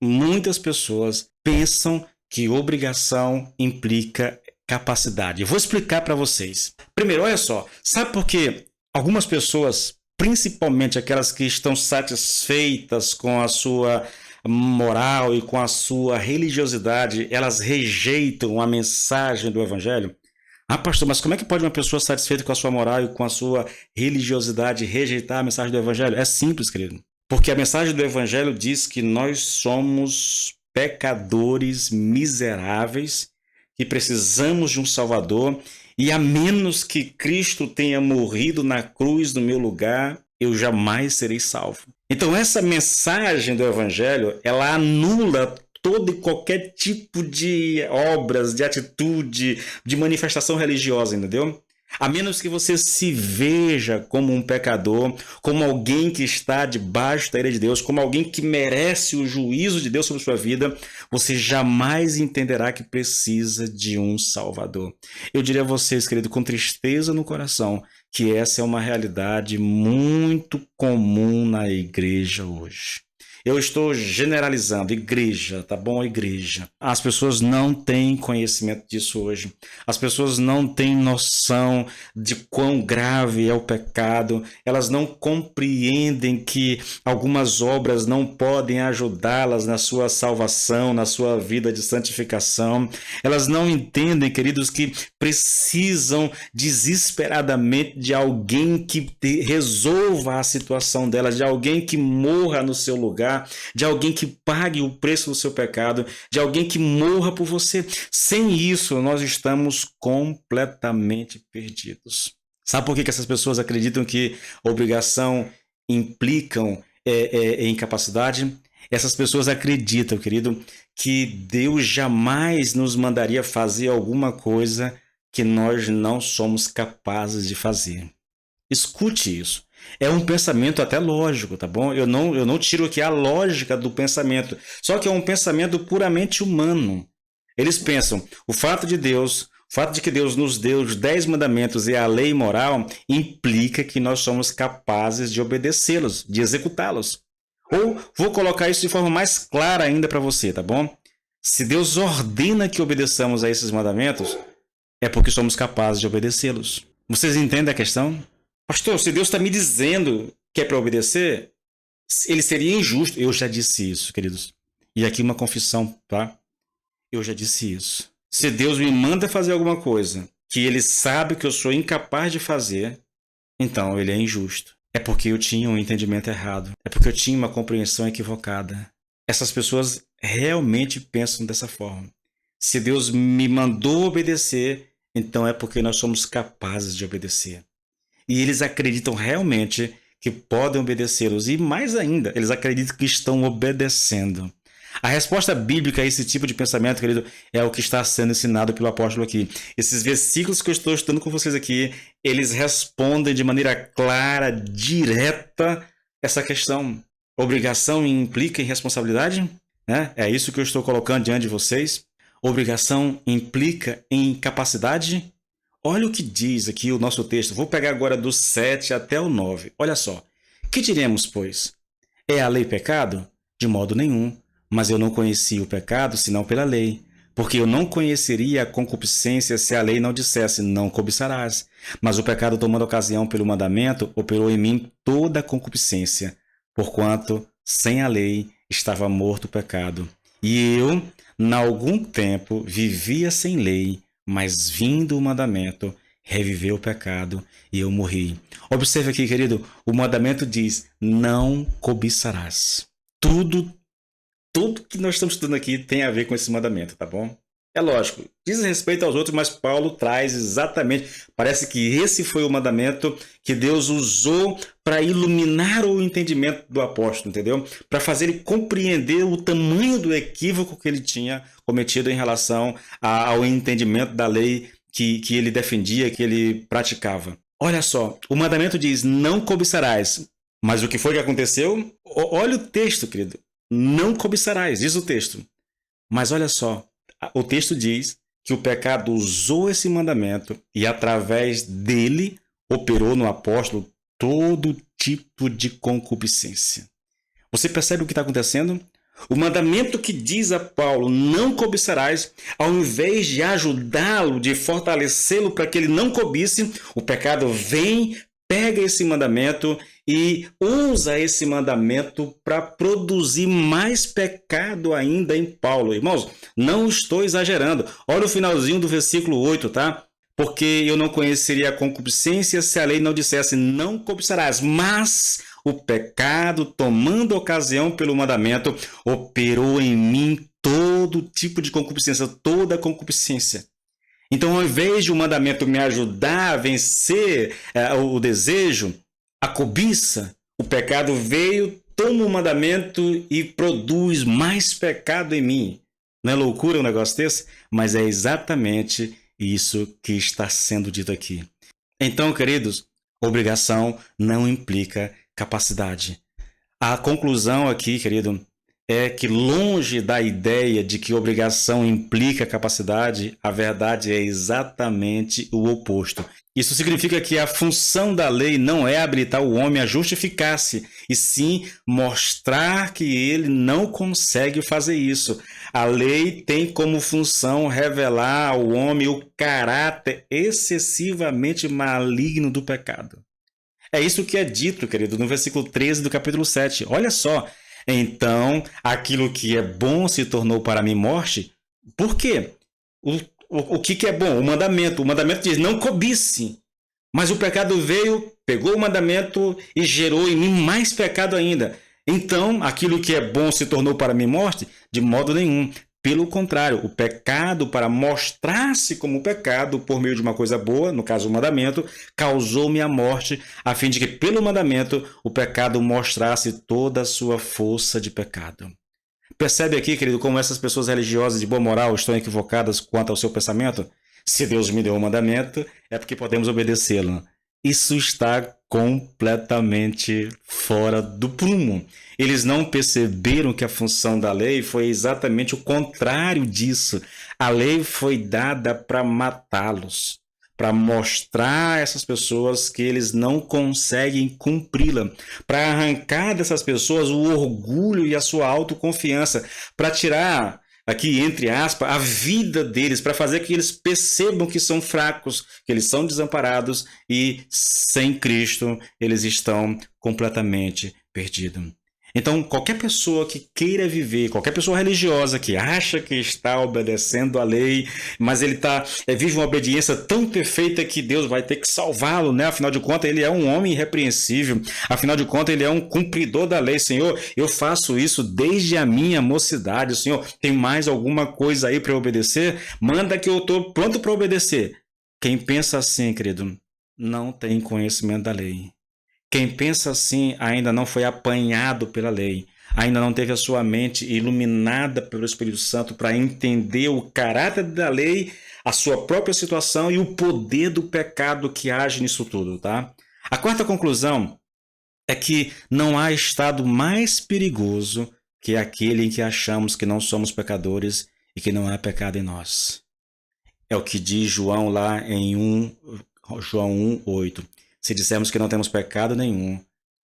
[SPEAKER 1] Muitas pessoas pensam que obrigação implica capacidade. Eu vou explicar para vocês. Primeiro, olha só, sabe por que algumas pessoas, principalmente aquelas que estão satisfeitas com a sua moral e com a sua religiosidade, elas rejeitam a mensagem do Evangelho? Ah, pastor, mas como é que pode uma pessoa satisfeita com a sua moral e com a sua religiosidade rejeitar a mensagem do Evangelho? É simples, querido. Porque a mensagem do Evangelho diz que nós somos pecadores miseráveis, que precisamos de um Salvador, e a menos que Cristo tenha morrido na cruz no meu lugar, eu jamais serei salvo. Então essa mensagem do Evangelho, ela anula todo e qualquer tipo de obras, de atitude, de manifestação religiosa, entendeu? A menos que você se veja como um pecador, como alguém que está debaixo da ira de Deus, como alguém que merece o juízo de Deus sobre sua vida, você jamais entenderá que precisa de um Salvador. Eu diria a vocês, querido, com tristeza no coração, que essa é uma realidade muito comum na igreja hoje. Eu estou generalizando, igreja, tá bom? Igreja. As pessoas não têm conhecimento disso hoje. As pessoas não têm noção de quão grave é o pecado. Elas não compreendem que algumas obras não podem ajudá-las na sua salvação, na sua vida de santificação. Elas não entendem, queridos, que precisam desesperadamente de alguém que resolva a situação delas, de alguém que morra no seu lugar, de alguém que pague o preço do seu pecado, de alguém que morra por você. Sem isso, nós estamos completamente perdidos. Sabe por que essas pessoas acreditam que obrigação implicam incapacidade? Essas pessoas acreditam, querido, que Deus jamais nos mandaria fazer alguma coisa que nós não somos capazes de fazer. Escute isso. É um pensamento até lógico, tá bom? Eu não tiro aqui a lógica do pensamento. Só que é um pensamento puramente humano. Eles pensam, o fato de que Deus nos deu os 10 mandamentos e a lei moral implica que nós somos capazes de obedecê-los, de executá-los. Ou vou colocar isso de forma mais clara ainda para você, tá bom? Se Deus ordena que obedeçamos a esses mandamentos, é porque somos capazes de obedecê-los. Vocês entendem a questão? Pastor, se Deus está me dizendo que é para obedecer, ele seria injusto. Eu já disse isso, queridos. E aqui uma confissão, tá? Eu já disse isso. Se Deus me manda fazer alguma coisa que ele sabe que eu sou incapaz de fazer, então ele é injusto. É porque eu tinha um entendimento errado. É porque eu tinha uma compreensão equivocada. Essas pessoas realmente pensam dessa forma. Se Deus me mandou obedecer, então é porque nós somos capazes de obedecer. E eles acreditam realmente que podem obedecê-los. E mais ainda, eles acreditam que estão obedecendo. A resposta bíblica a esse tipo de pensamento, querido, é o que está sendo ensinado pelo apóstolo aqui. Esses versículos que eu estou estudando com vocês aqui, eles respondem de maneira clara, direta, essa questão. Obrigação implica em responsabilidade? Né? É isso que eu estou colocando diante de vocês. Obrigação implica em capacidade? Olha o que diz aqui o nosso texto. Vou pegar agora do 7 até o 9. Olha só. Que diremos, pois? É a lei pecado? De modo nenhum. Mas eu não conheci o pecado senão pela lei. Porque eu não conheceria a concupiscência se a lei não dissesse, não cobiçarás. Mas o pecado tomando ocasião pelo mandamento, operou em mim toda a concupiscência. Porquanto, sem a lei, estava morto o pecado. E eu, na algum tempo, vivia sem lei, mas vindo o mandamento, reviveu o pecado e eu morri. Observe aqui, querido, o mandamento diz, não cobiçarás. Tudo que nós estamos estudando aqui tem a ver com esse mandamento, tá bom? É lógico, diz respeito aos outros, mas Paulo traz exatamente, parece que esse foi o mandamento que Deus usou para iluminar o entendimento do apóstolo, entendeu? Para fazer ele compreender o tamanho do equívoco que ele tinha cometido em relação ao entendimento da lei que ele defendia, que ele praticava. Olha só, o mandamento diz, não cobiçarás, mas o que foi que aconteceu? Olha o texto, querido, não cobiçarás, diz o texto. Mas olha só, o texto diz que o pecado usou esse mandamento e através dele operou no apóstolo todo tipo de concupiscência. Você percebe o que está acontecendo? O mandamento que diz a Paulo, não cobiçarás, ao invés de ajudá-lo, de fortalecê-lo para que ele não cobice, o pecado vem, pega esse mandamento e usa esse mandamento para produzir mais pecado ainda em Paulo. Irmãos, não estou exagerando. Olha o finalzinho do versículo 8, tá? Porque eu não conheceria a concupiscência se a lei não dissesse não cobiçarás, mas o pecado, tomando ocasião pelo mandamento, operou em mim todo tipo de concupiscência, toda concupiscência. Então, ao invés de o mandamento me ajudar a vencer o desejo, a cobiça, o pecado veio, toma o mandamento e produz mais pecado em mim. Não é loucura um negócio desse? Mas é exatamente isso que está sendo dito aqui. Então, queridos, obrigação não implica capacidade. A conclusão aqui, querido, é que longe da ideia de que obrigação implica capacidade, a verdade é exatamente o oposto. Isso significa que a função da lei não é habilitar o homem a justificar-se, e sim mostrar que ele não consegue fazer isso. A lei tem como função revelar ao homem o caráter excessivamente maligno do pecado. É isso que é dito, querido, no versículo 13 do capítulo 7. Olha só. Então, aquilo que é bom se tornou para mim morte. Por quê? O que é bom? O mandamento. O mandamento diz, não cobice. Mas o pecado veio, pegou o mandamento e gerou em mim mais pecado ainda. Então, aquilo que é bom se tornou para mim morte? De modo nenhum. Pelo contrário, o pecado, para mostrar-se como pecado por meio de uma coisa boa, no caso o mandamento, causou-me a morte, a fim de que pelo mandamento o pecado mostrasse toda a sua força de pecado. Percebe aqui, querido, como essas pessoas religiosas de boa moral estão equivocadas quanto ao seu pensamento? Se Deus me deu um mandamento, é porque podemos obedecê-lo. Isso está completamente fora do prumo. Eles não perceberam que a função da lei foi exatamente o contrário disso. A lei foi dada para matá-los, para mostrar a essas pessoas que eles não conseguem cumpri-la, para arrancar dessas pessoas o orgulho e a sua autoconfiança, para tirar aqui, entre aspas, a vida deles, para fazer que eles percebam que são fracos, que eles são desamparados e sem Cristo eles estão completamente perdidos. Então, qualquer pessoa que queira viver, qualquer pessoa religiosa que acha que está obedecendo a lei, mas ele vive uma obediência tão perfeita que Deus vai ter que salvá-lo, né? Afinal de contas, ele é um homem irrepreensível. Afinal de contas, ele é um cumpridor da lei. Senhor, eu faço isso desde a minha mocidade. Senhor, tem mais alguma coisa aí para obedecer? Manda que eu estou pronto para obedecer. Quem pensa assim, querido, não tem conhecimento da lei. Quem pensa assim ainda não foi apanhado pela lei, ainda não teve a sua mente iluminada pelo Espírito Santo para entender o caráter da lei, a sua própria situação e o poder do pecado que age nisso tudo, tá? A quarta conclusão é que não há estado mais perigoso que aquele em que achamos que não somos pecadores e que não há pecado em nós. É o que diz João lá em João 1:8. Se dissermos que não temos pecado nenhum,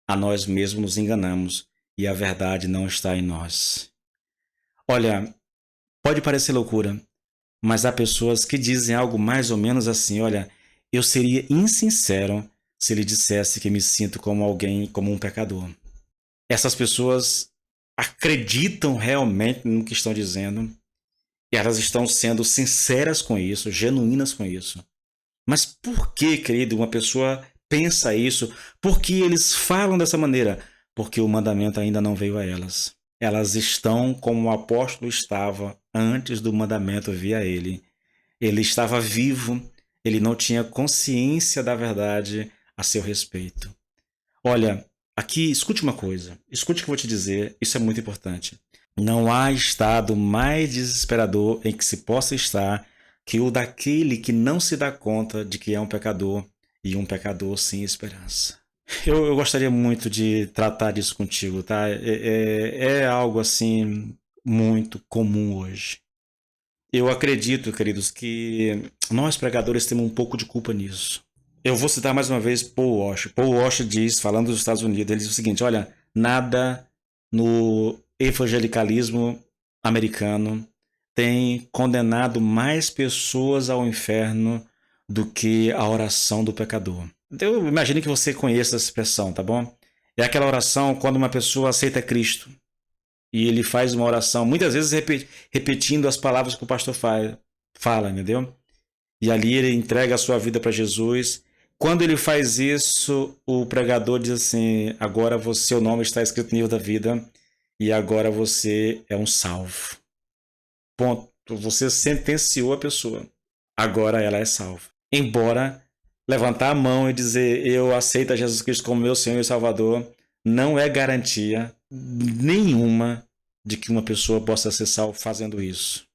[SPEAKER 1] a nós mesmos nos enganamos e a verdade não está em nós. Olha, pode parecer loucura, mas há pessoas que dizem algo mais ou menos assim, olha, eu seria insincero se lhe dissesse que me sinto como alguém, como um pecador. Essas pessoas acreditam realmente no que estão dizendo e elas estão sendo sinceras com isso, genuínas com isso. Mas por que, querido, uma pessoa pensa isso? Por que eles falam dessa maneira? Porque o mandamento ainda não veio a elas. Elas estão como o apóstolo estava antes do mandamento vir a ele. Ele estava vivo, ele não tinha consciência da verdade a seu respeito. Olha, aqui, escute uma coisa. Escute o que eu vou te dizer, isso é muito importante. Não há estado mais desesperador em que se possa estar que o daquele que não se dá conta de que é um pecador e um pecador sem esperança. Eu gostaria muito de tratar disso contigo, tá? É algo assim muito comum hoje. Eu acredito, queridos, que nós pregadores temos um pouco de culpa nisso. Eu vou citar mais uma vez Paul Washer. Paul Washer diz, falando dos Estados Unidos, ele diz o seguinte, olha, nada no evangelicalismo americano tem condenado mais pessoas ao inferno do que a oração do pecador. Eu imagino que você conheça essa expressão, tá bom? É aquela oração quando uma pessoa aceita Cristo e ele faz uma oração, muitas vezes repetindo as palavras que o pastor fala, entendeu? E ali ele entrega a sua vida para Jesus. Quando ele faz isso, o pregador diz assim: agora seu nome está escrito no livro da vida e agora você é um salvo. Ponto. Você sentenciou a pessoa. Agora ela é salva. Embora levantar a mão e dizer eu aceito a Jesus Cristo como meu Senhor e Salvador não é garantia nenhuma de que uma pessoa possa ser salva fazendo isso.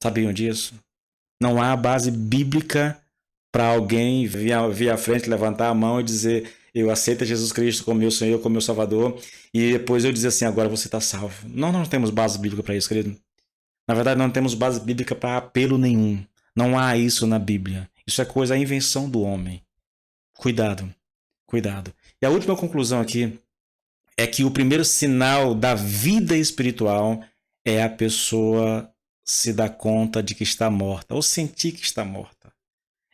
[SPEAKER 1] Sabiam disso? Não há base bíblica para alguém vir à frente, levantar a mão e dizer eu aceito a Jesus Cristo como meu Senhor, como meu Salvador, e depois eu dizer assim, agora você está salvo. Não temos base bíblica para isso, querido. Na verdade, não temos base bíblica para apelo nenhum. Não há isso na Bíblia. Isso é coisa, a invenção do homem. Cuidado, cuidado. E a última conclusão aqui é que o primeiro sinal da vida espiritual é a pessoa se dar conta de que está morta, ou sentir que está morta.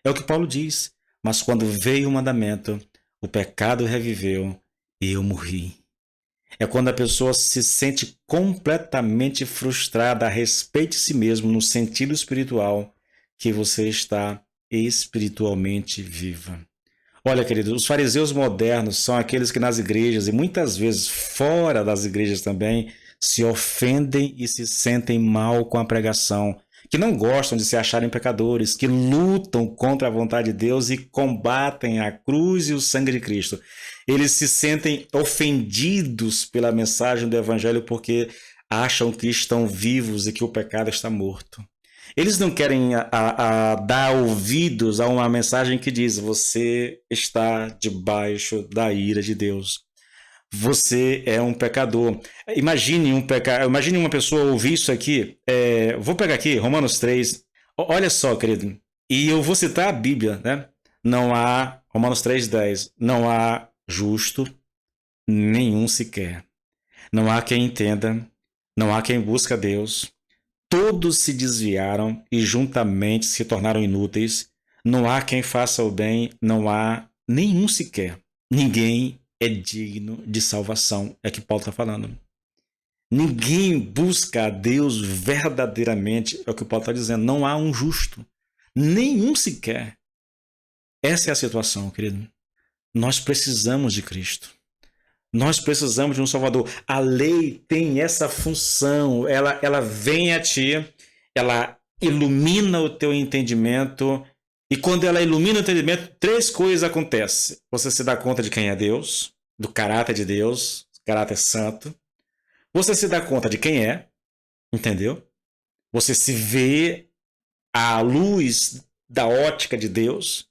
[SPEAKER 1] É o que Paulo diz. Mas quando veio o mandamento, o pecado reviveu e eu morri. É quando a pessoa se sente completamente frustrada a respeito de si mesmo, no sentido espiritual, que você está espiritualmente viva. Olha, querido, os fariseus modernos são aqueles que nas igrejas, e muitas vezes fora das igrejas também, se ofendem e se sentem mal com a pregação, que não gostam de se acharem pecadores, que lutam contra a vontade de Deus e combatem a cruz e o sangue de Cristo. Eles se sentem ofendidos pela mensagem do Evangelho porque acham que estão vivos e que o pecado está morto. Eles não querem dar ouvidos a uma mensagem que diz: você está debaixo da ira de Deus. Você é um pecador. Imagine uma pessoa ouvir isso aqui. Vou pegar aqui Romanos 3. Olha só, querido. E eu vou citar a Bíblia, né? Não há, Romanos 3:10, não há justo nenhum sequer. Não há quem entenda, não há quem busque a Deus. Todos se desviaram e juntamente se tornaram inúteis. Não há quem faça o bem, não há nenhum sequer. Ninguém é digno de salvação, é que Paulo está falando. Ninguém busca a Deus verdadeiramente, é o que Paulo está dizendo. Não há um justo, nenhum sequer. Essa é a situação, querido. Nós precisamos de Cristo. Nós precisamos de um Salvador. A lei tem essa função. Ela vem a ti, ela ilumina o teu entendimento. E quando ela ilumina o entendimento, três coisas acontecem. Você se dá conta de quem é Deus, do caráter de Deus, caráter santo. Você se dá conta de quem é, entendeu? Você se vê à luz da ótica de Deus.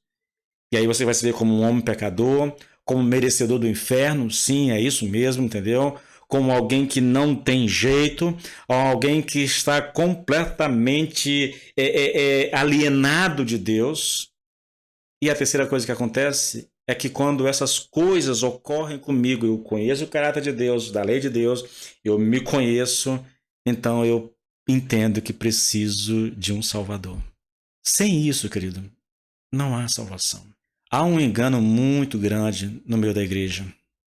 [SPEAKER 1] E aí você vai se ver como um homem pecador, como merecedor do inferno, sim, é isso mesmo, entendeu? Como alguém que não tem jeito, alguém que está completamente alienado de Deus. E a terceira coisa que acontece é que quando essas coisas ocorrem comigo, eu conheço o caráter de Deus, da lei de Deus, eu me conheço, então eu entendo que preciso de um Salvador. Sem isso, querido, não há salvação. Há um engano muito grande no meio da igreja.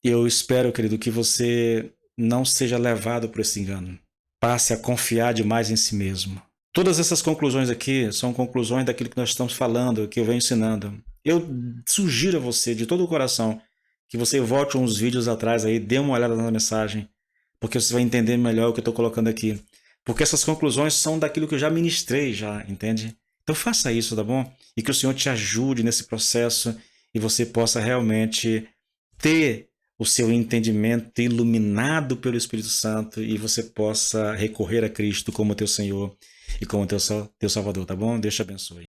[SPEAKER 1] E eu espero, querido, que você não seja levado por esse engano. Passe a confiar demais em si mesmo. Todas essas conclusões aqui são conclusões daquilo que nós estamos falando, que eu venho ensinando. Eu sugiro a você, de todo o coração, que você volte uns vídeos atrás aí, dê uma olhada na mensagem, porque você vai entender melhor o que eu estou colocando aqui. Porque essas conclusões são daquilo que eu já ministrei, entende? Então faça isso, tá bom? E que o Senhor te ajude nesse processo e você possa realmente ter o seu entendimento iluminado pelo Espírito Santo e você possa recorrer a Cristo como teu Senhor e como teu Salvador, tá bom? Deus te abençoe.